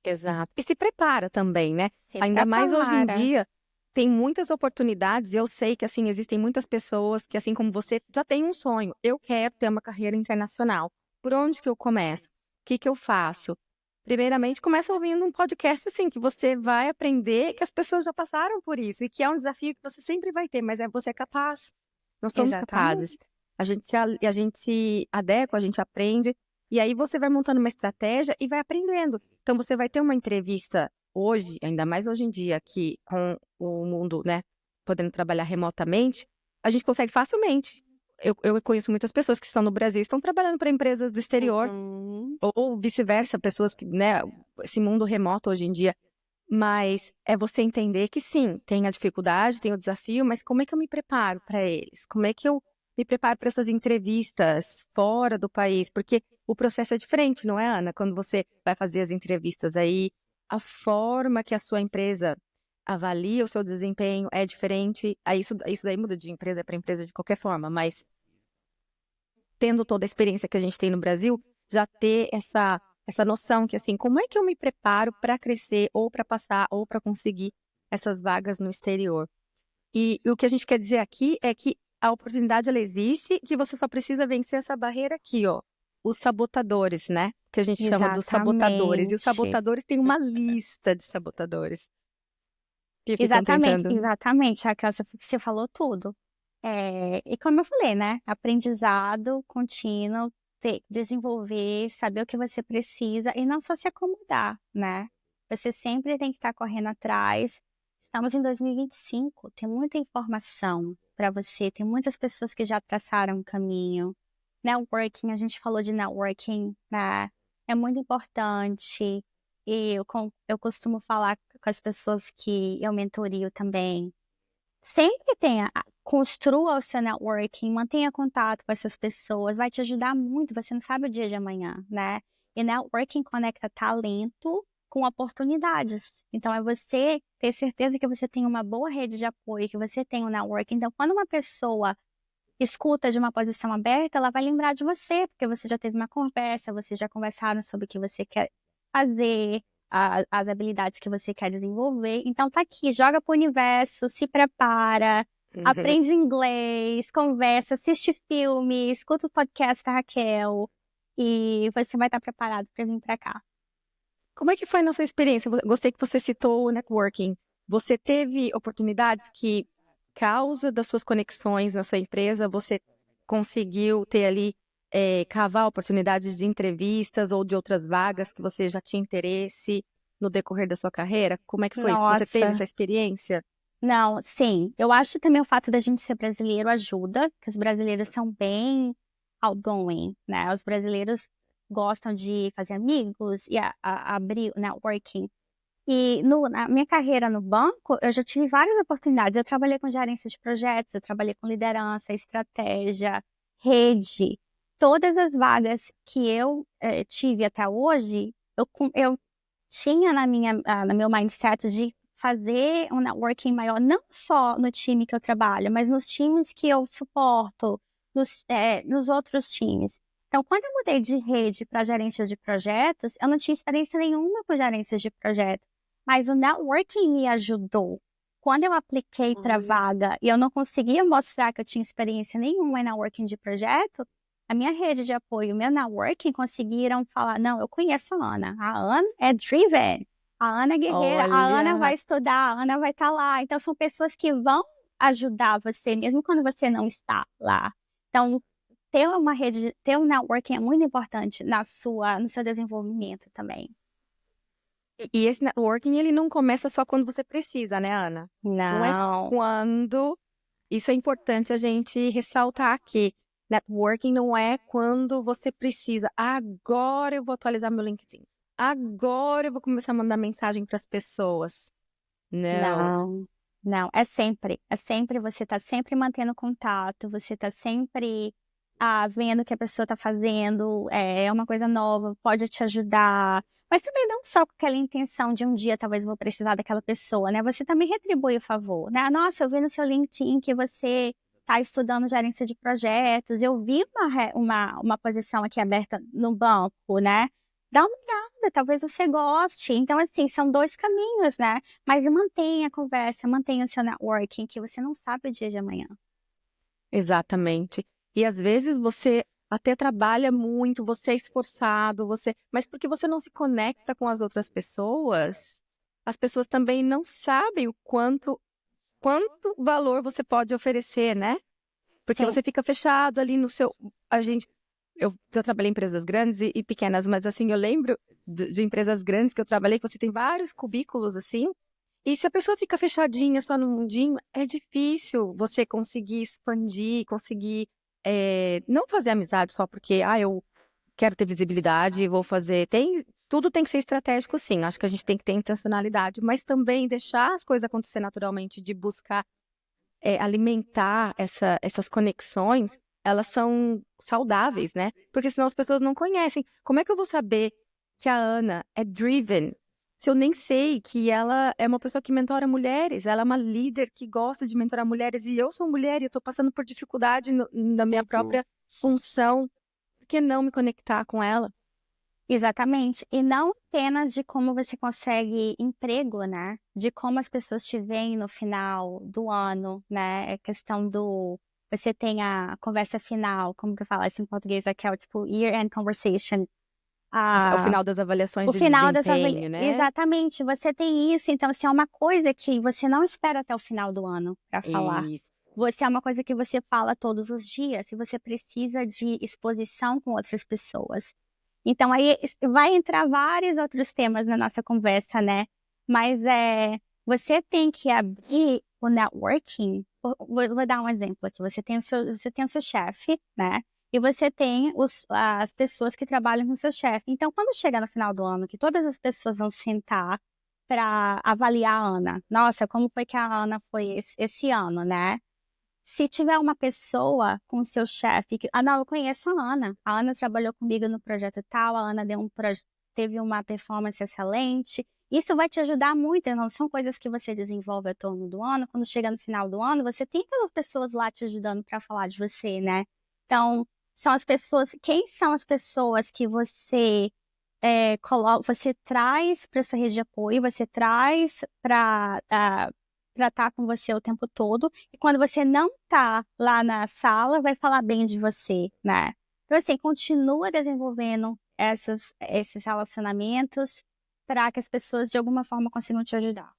Exato. E se prepara também, né? Se Ainda mais hoje em prepara. dia, tem muitas oportunidades. Eu sei que, assim, existem muitas pessoas que, assim como você, já têm um sonho. Eu quero ter uma carreira internacional. Por onde que eu começo? O que que eu faço? Primeiramente, começa ouvindo um podcast, assim, que você vai aprender que as pessoas já passaram por isso e que é um desafio que você sempre vai ter, mas você é capaz. Nós somos capazes. Exatamente. A gente se adequa, a gente aprende. E aí você vai montando uma estratégia e vai aprendendo. Então, você vai ter uma entrevista hoje, ainda mais hoje em dia, que com o mundo, né, podendo trabalhar remotamente, a gente consegue facilmente. Eu conheço muitas pessoas que estão no Brasil e estão trabalhando para empresas do exterior, Uhum. ou vice-versa, pessoas que, né, esse mundo remoto hoje em dia. Mas é você entender que sim, tem a dificuldade, tem o desafio, mas como é que eu me preparo para eles? Como é que eu me preparo para essas entrevistas fora do país? Porque o processo é diferente, não é, Ana? Quando você vai fazer as entrevistas aí, a forma que a sua empresa avalia o seu desempenho é diferente. Aí isso daí muda de empresa para empresa de qualquer forma, mas tendo toda a experiência que a gente tem no Brasil, já ter essa noção que, assim, como é que eu me preparo para crescer, ou para passar, ou para conseguir essas vagas no exterior. E o que a gente quer dizer aqui é que a oportunidade, ela existe, que você só precisa vencer essa barreira aqui, ó. Os sabotadores, né? Que a gente chama dos sabotadores. E os Exatamente. sabotadores têm uma lista de sabotadores que ficam Exatamente, tentando. exatamente, Raquel, você falou tudo. E como eu falei, né? Aprendizado contínuo, desenvolver, saber o que você precisa e não só se acomodar, né? Você sempre tem que estar correndo atrás. Estamos em 2025, tem muita informação para você, tem muitas pessoas que já traçaram um caminho. networking, a gente falou de networking, né? É muito importante. E eu costumo falar com as pessoas que eu mentorio também. Sempre construa o seu networking, mantenha contato com essas pessoas, vai te ajudar muito, você não sabe o dia de amanhã, né? E networking conecta talento com oportunidades. Então, é você ter certeza que você tem uma boa rede de apoio, que você tem um networking. Então, quando uma pessoa escuta de uma posição aberta, ela vai lembrar de você, porque você já teve uma conversa, vocês já conversaram sobre o que você quer fazer, as habilidades que você quer desenvolver. Então tá aqui, joga pro universo, se prepara, aprende inglês, conversa, assiste filme, escuta o podcast da Raquel e você vai estar preparado para vir para cá. Como é que foi na sua experiência? Gostei que você citou o networking. Você teve oportunidades que, causa das suas conexões na sua empresa, você conseguiu ter ali, cavar oportunidades de entrevistas ou de outras vagas que você já tinha interesse no decorrer da sua carreira? Como é que foi isso? Você teve essa experiência? Não, sim. Eu acho também o fato da gente ser brasileiro ajuda, que os brasileiros são bem outgoing, né? Os brasileiros gostam de fazer amigos e abrir o networking. E na minha carreira no banco, eu já tive várias oportunidades. Eu trabalhei com gerência de projetos, eu trabalhei com liderança, estratégia, rede. Todas as vagas que eu tive até hoje, eu tinha no meu mindset de fazer um networking maior, não só no time que eu trabalho, mas nos times que eu suporto, nos outros times. Então, quando eu mudei de rede para gerências de projetos, eu não tinha experiência nenhuma com gerências de projetos, mas o networking me ajudou. Quando eu apliquei para a vaga e eu não conseguia mostrar que eu tinha experiência nenhuma em networking de projeto, a minha rede de apoio, o meu networking, conseguiram falar, não, eu conheço a Ana. A Ana é driven. A Ana é guerreira. Olha. A Ana vai estudar. A Ana vai estar lá. Então, são pessoas que vão ajudar você, mesmo quando você não está lá. Então, ter uma rede, ter um networking é muito importante no seu desenvolvimento também. E esse networking, ele não começa só quando você precisa, né, Ana? Não é quando... Isso é importante a gente ressaltar aqui. Networking não é quando você precisa. Agora eu vou atualizar meu LinkedIn. Agora eu vou começar a mandar mensagem para as pessoas. Não. Não. É sempre. É sempre, você tá sempre mantendo contato, você tá sempre vendo o que a pessoa tá fazendo, é uma coisa nova, pode te ajudar. Mas também não só com aquela intenção de um dia talvez eu vou precisar daquela pessoa, né? Você também retribui o favor, né? Nossa, eu vi no seu LinkedIn que você tá estudando gerência de projetos, eu vi uma posição aqui aberta no banco, né? Dá uma olhada, talvez você goste. Então, assim, são dois caminhos, né? Mas mantenha a conversa, mantenha o seu networking, que você não sabe o dia de amanhã. Exatamente. E às vezes você até trabalha muito, você é esforçado, mas porque você não se conecta com as outras pessoas, as pessoas também não sabem o quanto valor você pode oferecer, né? Porque você fica fechado ali no seu... Eu já trabalhei em empresas grandes e pequenas, mas assim, eu lembro de empresas grandes que eu trabalhei, que você tem vários cubículos assim, e se a pessoa fica fechadinha só no mundinho, é difícil você conseguir expandir, conseguir não fazer amizade só porque, eu quero ter visibilidade, vou fazer... Tudo tem que ser estratégico, sim. Acho que a gente tem que ter intencionalidade, mas também deixar as coisas acontecer naturalmente, de buscar alimentar essas conexões, elas são saudáveis, né? Porque senão as pessoas não conhecem. Como é que eu vou saber que a Ana é driven se eu nem sei que ela é uma pessoa que mentora mulheres? Ela é uma líder que gosta de mentorar mulheres e eu sou mulher e eu estou passando por dificuldade na minha própria função. Por que não me conectar com ela? Exatamente. E não apenas de como você consegue emprego, né? De como as pessoas te veem no final do ano, né? É questão do... Você tem a conversa final, como que eu falo isso em português? Aqui é o tipo year-end conversation. O final das avaliações O de final desempenho, né? Exatamente. Você tem isso. Então, assim, é uma coisa que você não espera até o final do ano para falar. Isso. Você é uma coisa que você fala todos os dias e você precisa de exposição com outras pessoas. Então, aí vai entrar vários outros temas na nossa conversa, né? Mas você tem que abrir o networking. Vou dar um exemplo aqui. Você tem o seu chefe, né? e você tem as pessoas que trabalham com seu chefe. Então, quando chegar no final do ano, que todas as pessoas vão sentar para avaliar a Ana. Nossa, como foi que a Ana foi esse ano, né? Se tiver uma pessoa com o seu chefe, não, eu conheço a Ana trabalhou comigo no projeto tal, a Ana teve uma performance excelente. Isso vai te ajudar muito, não são coisas que você desenvolve ao torno do ano. Quando chega no final do ano, você tem aquelas pessoas lá te ajudando para falar de você, né? Então, quem são as pessoas que você você traz para essa rede de apoio, você traz para estar com você o tempo todo, e quando você não tá lá na sala, vai falar bem de você, né? Então, assim, continua desenvolvendo esses relacionamentos para que as pessoas, de alguma forma, consigam te ajudar.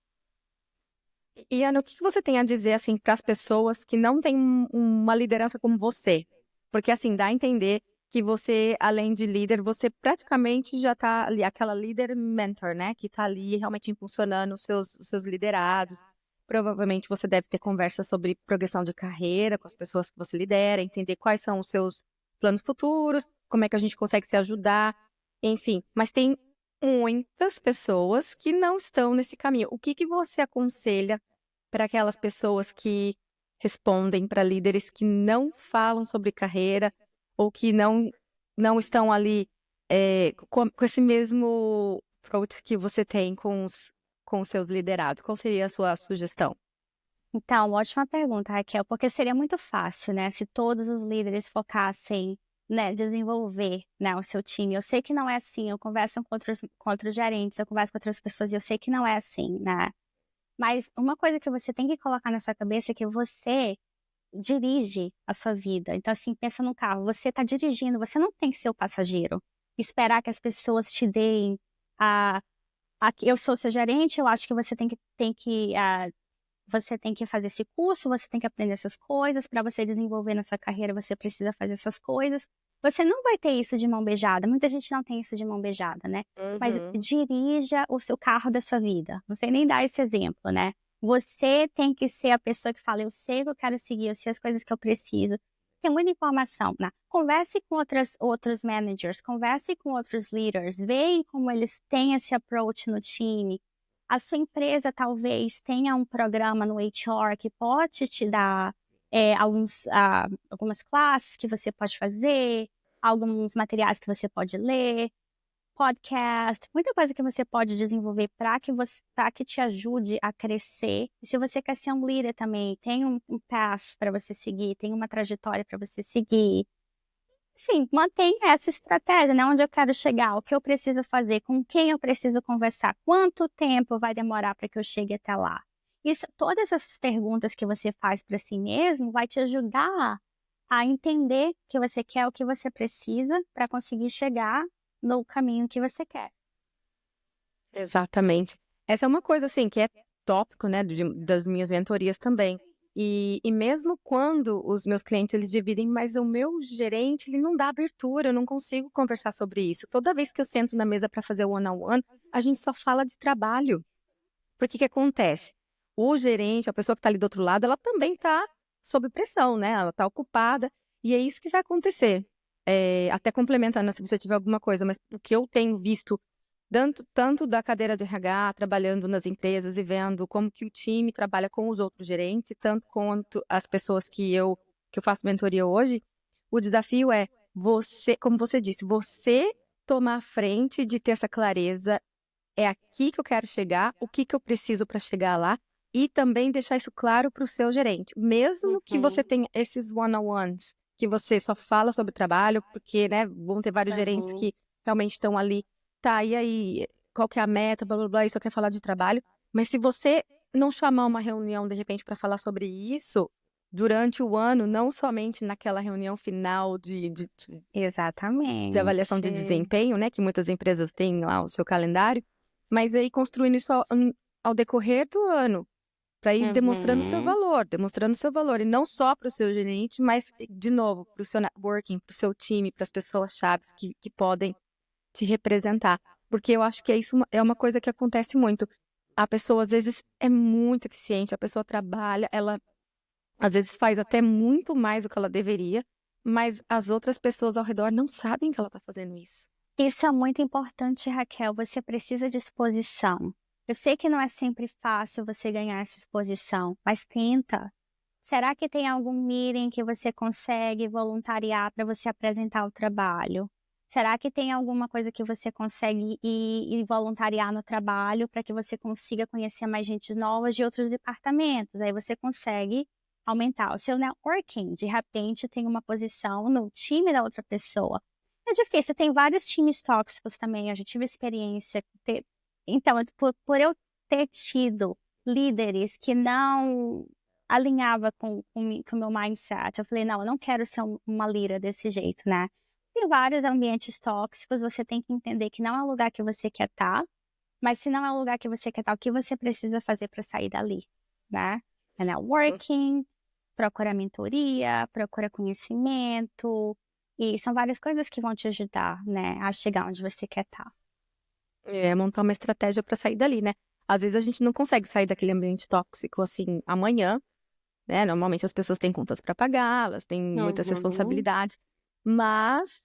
E, Ana, o que você tem a dizer, assim, para as pessoas que não têm uma liderança como você? Porque, assim, dá a entender que você, além de líder, você praticamente já está ali, aquela líder mentor, né? Que está ali realmente impulsionando os seus liderados. Provavelmente você deve ter conversas sobre progressão de carreira com as pessoas que você lidera, entender quais são os seus planos futuros, como é que a gente consegue se ajudar, enfim. Mas tem muitas pessoas que não estão nesse caminho. O que você aconselha para aquelas pessoas que respondem para líderes que não falam sobre carreira ou que não estão ali com esse mesmo approach que você tem com os seus liderados? Qual seria a sua sugestão? Então, ótima pergunta, Raquel, porque seria muito fácil, né, se todos os líderes focassem, né, desenvolver, né, o seu time. Eu sei que não é assim, eu converso com outros gerentes, eu converso com outras pessoas e eu sei que não é assim, né? Mas uma coisa que você tem que colocar na sua cabeça é que você dirige a sua vida. Então, assim, pensa no carro, você está dirigindo, você não tem que ser o passageiro. Esperar que as pessoas te deem eu sou seu gerente, eu acho que você você tem que fazer esse curso, você tem que aprender essas coisas, para você desenvolver na sua carreira, você precisa fazer essas coisas. Você não vai ter isso de mão beijada, muita gente não tem isso de mão beijada, né? Mas dirija o seu carro da sua vida. Não sei nem dar esse exemplo, né? Você tem que ser a pessoa que fala, eu sei o que eu quero seguir, eu sei as coisas que eu preciso. Tem muita informação, né? Converse com outros managers, converse com outros leaders, veja como eles têm esse approach no time. A sua empresa talvez tenha um programa no HR que pode te dar algumas classes que você pode fazer, alguns materiais que você pode ler, podcast, muita coisa que você pode desenvolver para que te ajude a crescer. E se você quer ser um líder também, tem um path para você seguir, tem uma trajetória para você seguir. Sim, mantenha essa estratégia, né? Onde eu quero chegar, o que eu preciso fazer, com quem eu preciso conversar, quanto tempo vai demorar para que eu chegue até lá. Todas essas perguntas que você faz para si mesmo vai te ajudar a entender o que você quer, o que você precisa para conseguir chegar no caminho que você quer. Exatamente. Essa é uma coisa, assim, que é tópico, né, das minhas mentorias também. E mesmo quando os meus clientes, eles dividem, mas o meu gerente, ele não dá abertura, eu não consigo conversar sobre isso. Toda vez que eu sento na mesa para fazer o one-on-one, a gente só fala de trabalho. Porque que acontece? O gerente, a pessoa que está ali do outro lado, ela também está sob pressão, né? Ela está ocupada, e é isso que vai acontecer. Até complementando, se você tiver alguma coisa, mas o que eu tenho visto tanto da cadeira de RH, trabalhando nas empresas e vendo como que o time trabalha com os outros gerentes, tanto quanto as pessoas que eu faço mentoria hoje, o desafio é você, como você disse, você tomar a frente de ter essa clareza, é aqui que eu quero chegar, o que eu preciso para chegar lá, e também deixar isso claro para o seu gerente. Mesmo que você tenha esses one-on-ones, que você só fala sobre trabalho, porque, né, vão ter vários gerentes que realmente estão ali. Tá, e aí, qual que é a meta, blá, blá, blá, e só quer falar de trabalho. Mas se você não chamar uma reunião, de repente, para falar sobre isso, durante o ano, não somente naquela reunião final Exatamente. de avaliação de desempenho, né, que muitas empresas têm lá o seu calendário, mas aí construindo isso ao decorrer do ano, para ir demonstrando seu valor, e não só para o seu gerente, mas, de novo, para o seu networking, para o seu time, para as pessoas-chave que podem te representar. Porque eu acho que isso é uma coisa que acontece muito. A pessoa, às vezes, é muito eficiente, a pessoa trabalha, ela, às vezes, faz até muito mais do que ela deveria, mas as outras pessoas ao redor não sabem que ela está fazendo isso. Isso é muito importante, Raquel. Você precisa de exposição. Eu sei que não é sempre fácil você ganhar essa exposição, mas tenta. Será que tem algum meeting que você consegue voluntariar para você apresentar o trabalho? Será que tem alguma coisa que você consegue ir e voluntariar no trabalho para que você consiga conhecer mais gente nova de outros departamentos? Aí você consegue aumentar o seu networking. De repente, tem uma posição no time da outra pessoa. É difícil, tem vários times tóxicos também. Eu já tive experiência. Então, por eu ter tido líderes que não alinhava com o meu mindset. Eu falei, não, eu não quero ser uma líder desse jeito, né? Tem vários ambientes tóxicos, você tem que entender que não é o lugar que você quer estar, mas se não é o lugar que você quer estar, o que você precisa fazer para sair dali, né? É networking, procura mentoria, procura conhecimento, e são várias coisas que vão te ajudar, né, a chegar onde você quer estar. É montar uma estratégia para sair dali, né? Às vezes a gente não consegue sair daquele ambiente tóxico assim amanhã, né? Normalmente as pessoas têm contas para pagar, elas têm muitas responsabilidades, mas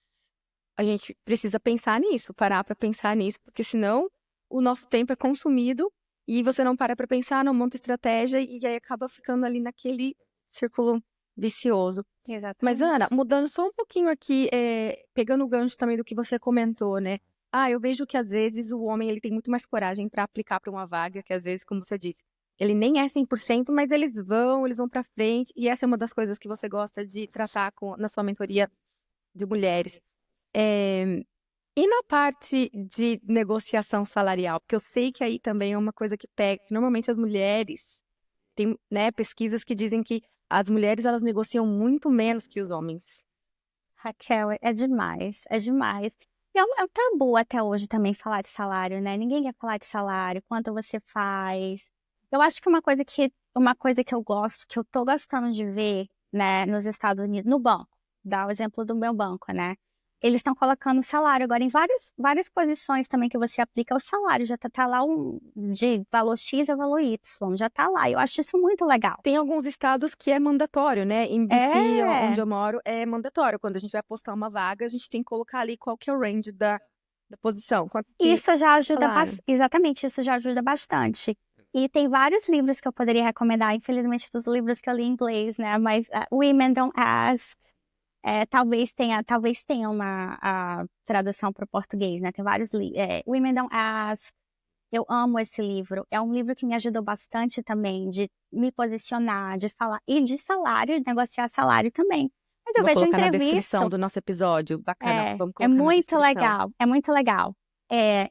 a gente precisa pensar nisso, parar para pensar nisso, porque senão o nosso tempo é consumido e você não para pensar, não monta estratégia e aí acaba ficando ali naquele círculo vicioso. Exatamente. Mas, Ana, mudando só um pouquinho aqui, pegando o gancho também do que você comentou, né? Eu vejo que às vezes o homem ele tem muito mais coragem para aplicar para uma vaga, que às vezes, como você disse, ele nem é 100%, mas eles vão para frente, e essa é uma das coisas que você gosta de tratar na sua mentoria de mulheres. E na parte de negociação salarial, porque eu sei que aí também é uma coisa que pega, que normalmente as mulheres tem, né, pesquisas que dizem que as mulheres elas negociam muito menos que os homens. Raquel, é demais, é demais. E é um tabu até hoje também falar de salário, né? Ninguém quer falar de salário, quanto você faz. Eu acho que uma coisa que eu gosto, que eu tô gostando de ver, né, nos Estados Unidos, no banco, dá o exemplo do meu banco, né? Eles estão colocando salário agora em várias posições também que você aplica, o salário já tá lá de valor X a valor Y, já tá lá. Eu acho isso muito legal. Tem alguns estados que é mandatório, né? Em BC, onde eu moro, é mandatório. Quando a gente vai postar uma vaga, a gente tem que colocar ali qual que é o range da posição. Isso já ajuda exatamente, isso já ajuda bastante. E tem vários livros que eu poderia recomendar, infelizmente dos livros que eu li em inglês, né? Mas Women Don't Ask, talvez tenha a tradução para o português, né? Tem vários livros. Women Don't Ask, eu amo esse livro. É um livro que me ajudou bastante também de me posicionar, de falar, e de salário, de negociar salário também. Mas eu Vou vejo colocar na entrevista. descrição do nosso episódio. Bacana, vamos colocar É na muito descrição. legal, é muito legal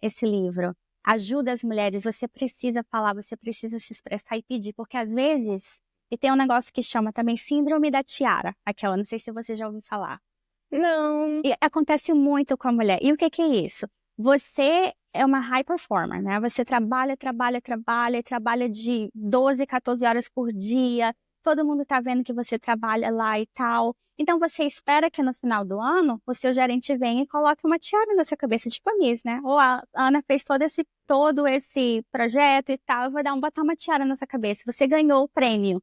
esse livro. Ajuda as mulheres, você precisa falar, você precisa se expressar e pedir, porque às vezes, e tem um negócio que chama também síndrome da tiara, aquela, não sei se você já ouviu falar. Não. E acontece muito com a mulher. E o que é isso? Você é uma high performer, né? Você trabalha de 12, 14 horas por dia, todo mundo tá vendo que você trabalha lá e tal. Então, você espera que no final do ano, o seu gerente venha e coloque uma tiara na sua cabeça, tipo a Miss, né? Ou a Ana fez todo esse projeto e tal, eu vou botar uma tiara na sua cabeça. Você ganhou o prêmio.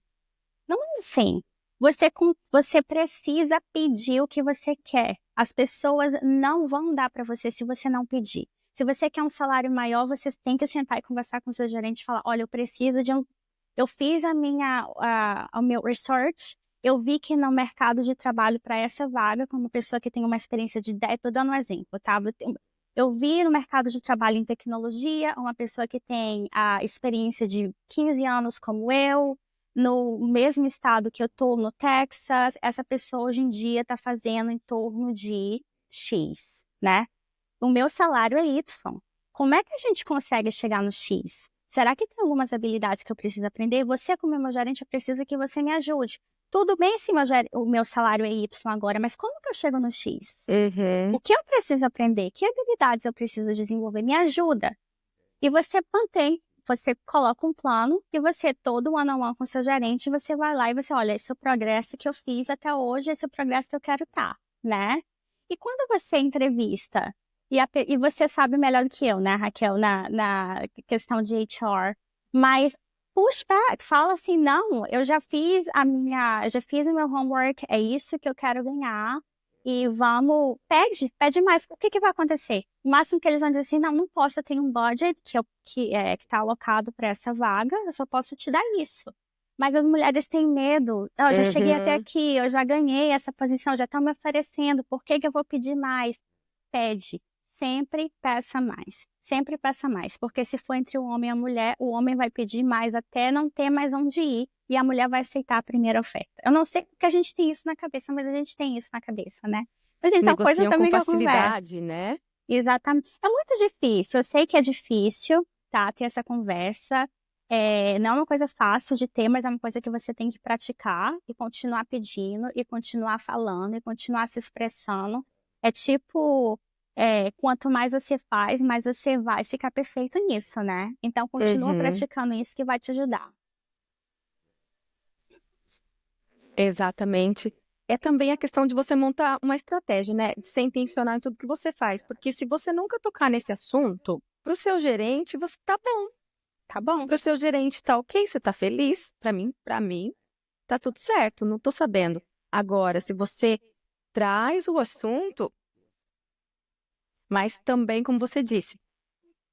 Não é assim. Você precisa pedir o que você quer. As pessoas não vão dar para você se você não pedir. Se você quer um salário maior, você tem que sentar e conversar com o seu gerente e falar, olha, eu preciso de um... Eu fiz o meu research, eu vi que no mercado de trabalho para essa vaga, como pessoa que tem uma experiência de 10, estou dando um exemplo, tá? Eu vi no mercado de trabalho em tecnologia uma pessoa que tem a experiência de 15 anos como eu, no mesmo estado que eu tô, no Texas, essa pessoa hoje em dia está fazendo em torno de X, né? O meu salário é Y. Como é que a gente consegue chegar no X? Será que tem algumas habilidades que eu preciso aprender? Você, como meu gerente, eu preciso que você me ajude. Tudo bem se o meu salário é Y agora, mas como que eu chego no X? O que eu preciso aprender? Que habilidades eu preciso desenvolver? Me ajuda. E você mantém, você coloca um plano e você, todo one-on-one com seu gerente, você vai lá e você olha, esse é o progresso que eu fiz até hoje, esse é o progresso que eu quero estar, né? E quando você entrevista, e você sabe melhor do que eu, né, Raquel, na questão de HR, mas push back, fala assim, não, eu já fiz o meu homework, é isso que eu quero ganhar, e pede mais, o que que vai acontecer? O máximo que eles vão dizer assim, não posso, eu tenho um budget que tá alocado para essa vaga, eu só posso te dar isso. Mas as mulheres têm medo, eu já cheguei até aqui, eu já ganhei essa posição, já estão me oferecendo, por que que eu vou pedir mais? Pede. Sempre peça mais. Sempre peça mais. Porque se for entre o homem e a mulher, o homem vai pedir mais até não ter mais onde ir. E a mulher vai aceitar a primeira oferta. Eu não sei porque a gente tem isso na cabeça, mas a gente tem isso na cabeça, né? Mas então, coisa Negociam com também que eu converso. facilidade, né? Exatamente. É muito difícil. Eu sei que é difícil, tá? Ter essa conversa. Não é uma coisa fácil de ter, mas é uma coisa que você tem que praticar e continuar pedindo, e continuar falando, e continuar se expressando. É tipo, quanto mais você faz, mais você vai ficar perfeito nisso, né? Então, continua praticando isso que vai te ajudar. Exatamente. É também a questão de você montar uma estratégia, né? De ser intencional em tudo que você faz. Porque se você nunca tocar nesse assunto, para o seu gerente, você tá bom. Tá bom? Para o seu gerente tá ok, você tá feliz. Para mim, tá tudo certo, não tô sabendo. Agora, se você traz o assunto, mas também, como você disse,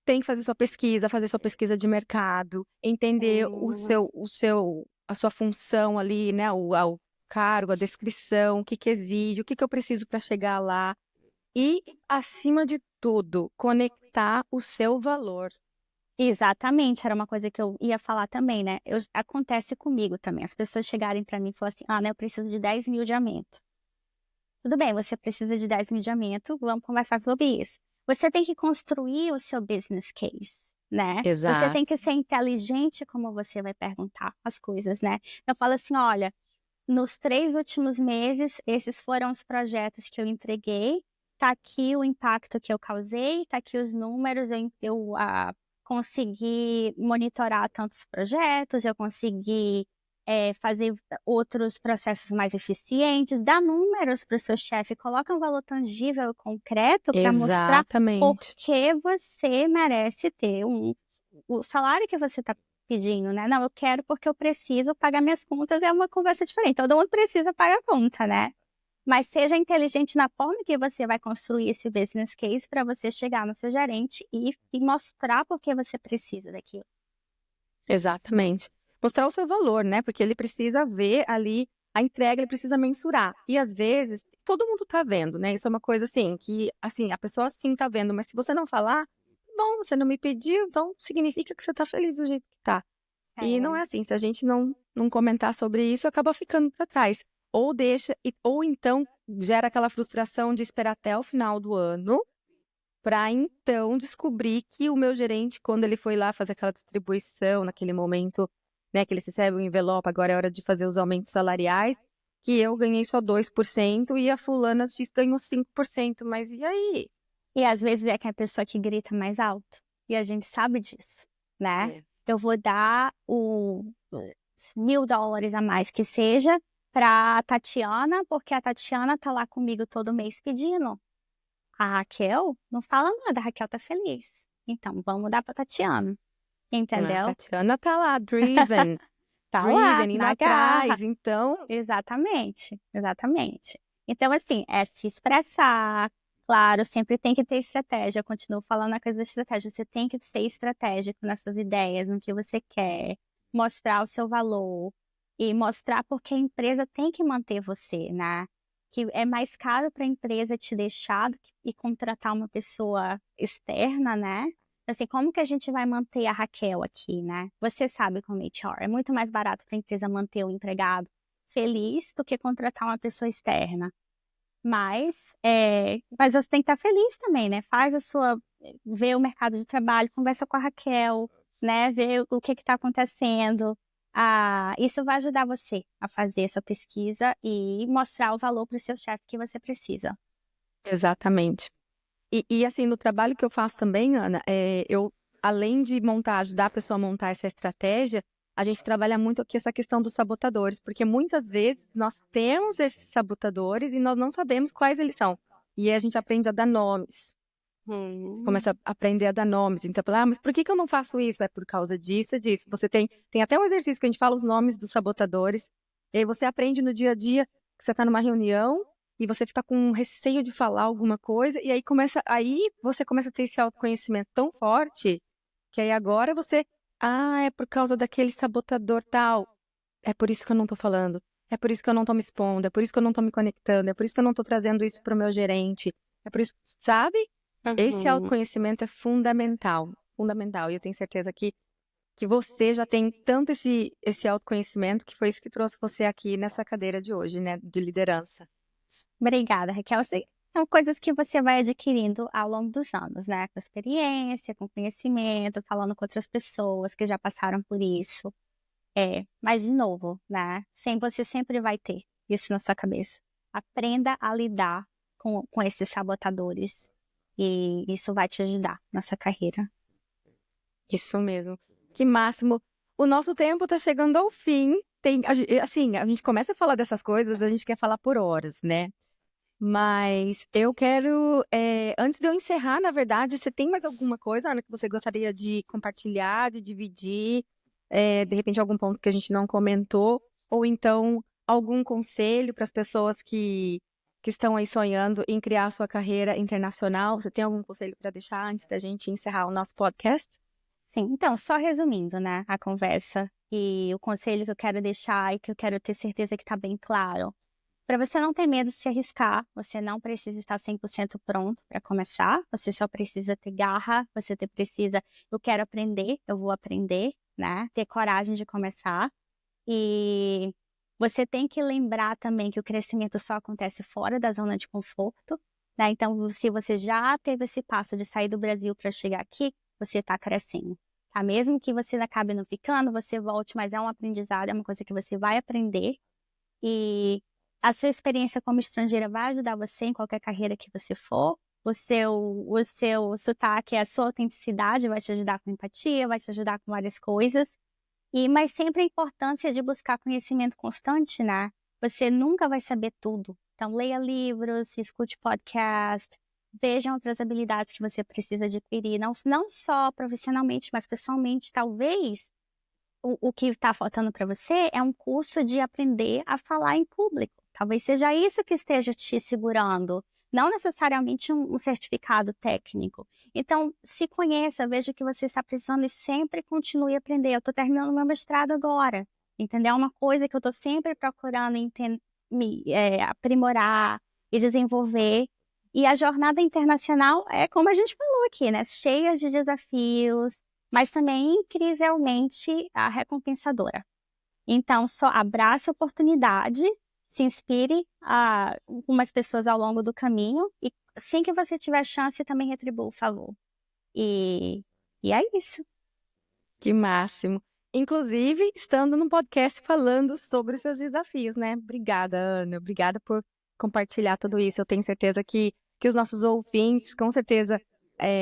tem que fazer sua pesquisa de mercado, entender a sua função ali, né? O cargo, a descrição, o que que exige, o que que eu preciso para chegar lá. E, acima de tudo, conectar o seu valor. Exatamente, era uma coisa que eu ia falar também, né? Acontece comigo também. As pessoas chegarem para mim e falarem assim, eu preciso de 10 mil de aumento. Tudo bem, você precisa de 10 mil de aumento, vamos conversar sobre isso. Você tem que construir o seu business case, né? Exato. Você tem que ser inteligente como você vai perguntar as coisas, né? Eu falo assim, olha, nos 3 últimos meses, esses foram os projetos que eu entreguei, tá aqui o impacto que eu causei, tá aqui os números, eu consegui monitorar tantos projetos, eu consegui fazer outros processos mais eficientes, dar números para o seu chefe, coloca um valor tangível e concreto para mostrar por que você merece ter o salário que você está pedindo, né? Não, eu quero porque eu preciso pagar minhas contas, é uma conversa diferente. Todo mundo precisa pagar a conta, né? Mas seja inteligente na forma que você vai construir esse business case para você chegar no seu gerente e mostrar por que você precisa daquilo. Exatamente. Mostrar o seu valor, né? Porque ele precisa ver ali a entrega, ele precisa mensurar. E às vezes, todo mundo tá vendo, né? Isso é uma coisa assim, que assim, a pessoa sim tá vendo, mas se você não falar, bom, você não me pediu, então significa que você tá feliz do jeito que tá. E não é assim, se a gente não comentar sobre isso, acaba ficando para trás. Ou deixa, ou então gera aquela frustração de esperar até o final do ano para então descobrir que o meu gerente, quando ele foi lá fazer aquela distribuição, naquele momento, né, que eles recebem o envelope, agora é hora de fazer os aumentos salariais, que eu ganhei só 2% e a fulana X ganhou 5%, mas e aí? E às vezes é que a pessoa que grita mais alto, e a gente sabe disso, né? Eu vou dar $1.000 a mais que seja para Tatiana, porque a Tatiana tá lá comigo todo mês pedindo. A Raquel não fala nada, a Raquel tá feliz. Então, vamos dar pra Tatiana. Entendeu? A Tatiana tá lá, driven. Tá lá, indo na garra. atrás, então... Exatamente. Então, assim, é se expressar. Claro, sempre tem que ter estratégia. Eu continuo falando a coisa da estratégia. Você tem que ser estratégico nessas ideias, no que você quer. Mostrar o seu valor. E mostrar porque a empresa tem que manter você, né? Que é mais caro para a empresa te deixar e contratar uma pessoa externa, né? Assim, como que a gente vai manter a Raquel aqui, né? Você sabe como HR, é muito mais barato para a empresa manter o empregado feliz do que contratar uma pessoa externa. Mas você tem que estar feliz também, né? Vê o mercado de trabalho, conversa com a Raquel, né? Vê o que está acontecendo. Isso vai ajudar você a fazer essa pesquisa e mostrar o valor para o seu chefe que você precisa. Exatamente. E assim, no trabalho que eu faço também, Ana, eu, além de ajudar a pessoa a montar essa estratégia, a gente trabalha muito aqui essa questão dos sabotadores, porque muitas vezes nós temos esses sabotadores e nós não sabemos quais eles são. E a gente aprende a dar nomes. Começa a aprender a dar nomes. Então, mas por que eu não faço isso? É por causa disso e disso. Você tem até um exercício que a gente fala os nomes dos sabotadores. E aí você aprende no dia a dia que você está numa reunião e você fica com receio de falar alguma coisa. E aí você começa a ter esse autoconhecimento tão forte que aí agora você... é por causa daquele sabotador tal. É por isso que eu não tô falando. É por isso que eu não tô me expondo. É por isso que eu não tô me conectando. É por isso que eu não tô trazendo isso pro meu gerente. É por isso... Sabe? Esse autoconhecimento é fundamental, fundamental. E eu tenho certeza que você já tem tanto esse autoconhecimento que foi isso que trouxe você aqui nessa cadeira de hoje, né, de liderança. Obrigada, Raquel. São coisas que você vai adquirindo ao longo dos anos, né? Com experiência, com conhecimento, falando com outras pessoas que já passaram por isso. Mas, de novo, né? Você sempre vai ter isso na sua cabeça. Aprenda a lidar com esses sabotadores. E isso vai te ajudar na sua carreira. Isso mesmo. Que máximo. O nosso tempo tá chegando ao fim. A gente começa a falar dessas coisas, a gente quer falar por horas, né? Mas eu quero... antes de eu encerrar, na verdade, você tem mais alguma coisa, Ana, que você gostaria de compartilhar, de dividir? De repente, algum ponto que a gente não comentou? Ou então, algum conselho para as pessoas que estão aí sonhando em criar a sua carreira internacional? Você tem algum conselho para deixar antes da gente encerrar o nosso podcast? Sim, então, só resumindo, né, a conversa e o conselho que eu quero deixar e que eu quero ter certeza que está bem claro. Para você não ter medo de se arriscar, você não precisa estar 100% pronto para começar, você só precisa ter garra, eu quero aprender, eu vou aprender, né, ter coragem de começar. E você tem que lembrar também que o crescimento só acontece fora da zona de conforto, né? Então, se você já teve esse passo de sair do Brasil para chegar aqui, você está crescendo, tá? Mesmo que você acabe não ficando, você volte, mas é um aprendizado, é uma coisa que você vai aprender. E a sua experiência como estrangeira vai ajudar você em qualquer carreira que você for. O seu sotaque, a sua autenticidade vai te ajudar com empatia, vai te ajudar com várias coisas. Mas sempre a importância de buscar conhecimento constante, né? Você nunca vai saber tudo. Então, leia livros, escute podcast, veja outras habilidades que você precisa adquirir, não só profissionalmente, mas pessoalmente. Talvez o que está faltando para você é um curso de aprender a falar em público. Talvez seja isso que esteja te segurando, não necessariamente um certificado técnico. Então, se conheça, veja o que você está precisando e sempre continue a aprender. Eu estou terminando meu mestrado agora, entendeu? É uma coisa que eu estou sempre procurando aprimorar e desenvolver. E a jornada internacional é, como a gente falou aqui, né? Cheia de desafios, mas também incrivelmente recompensadora. Então, só abrace a oportunidade, se inspire com umas pessoas ao longo do caminho e assim que você tiver chance, também retribua o favor. E é isso. Que máximo. Inclusive, estando no podcast falando sobre os seus desafios, né? Obrigada, Ana. Obrigada por compartilhar tudo isso. Eu tenho certeza que os nossos ouvintes, com certeza,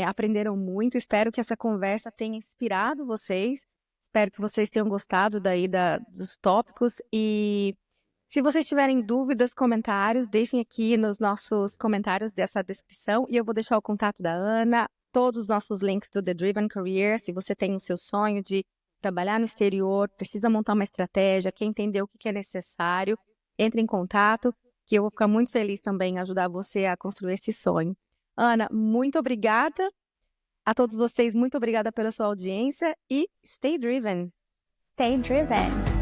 aprenderam muito. Espero que essa conversa tenha inspirado vocês. Espero que vocês tenham gostado dos tópicos. E se vocês tiverem dúvidas, comentários, deixem aqui nos nossos comentários dessa descrição. E eu vou deixar o contato da Ana, todos os nossos links do The Driven Career. Se você tem o seu sonho de trabalhar no exterior, precisa montar uma estratégia, quer entender o que é necessário, entre em contato, que eu vou ficar muito feliz também em ajudar você a construir esse sonho. Ana, muito obrigada. A todos vocês, muito obrigada pela sua audiência e stay driven. Stay driven.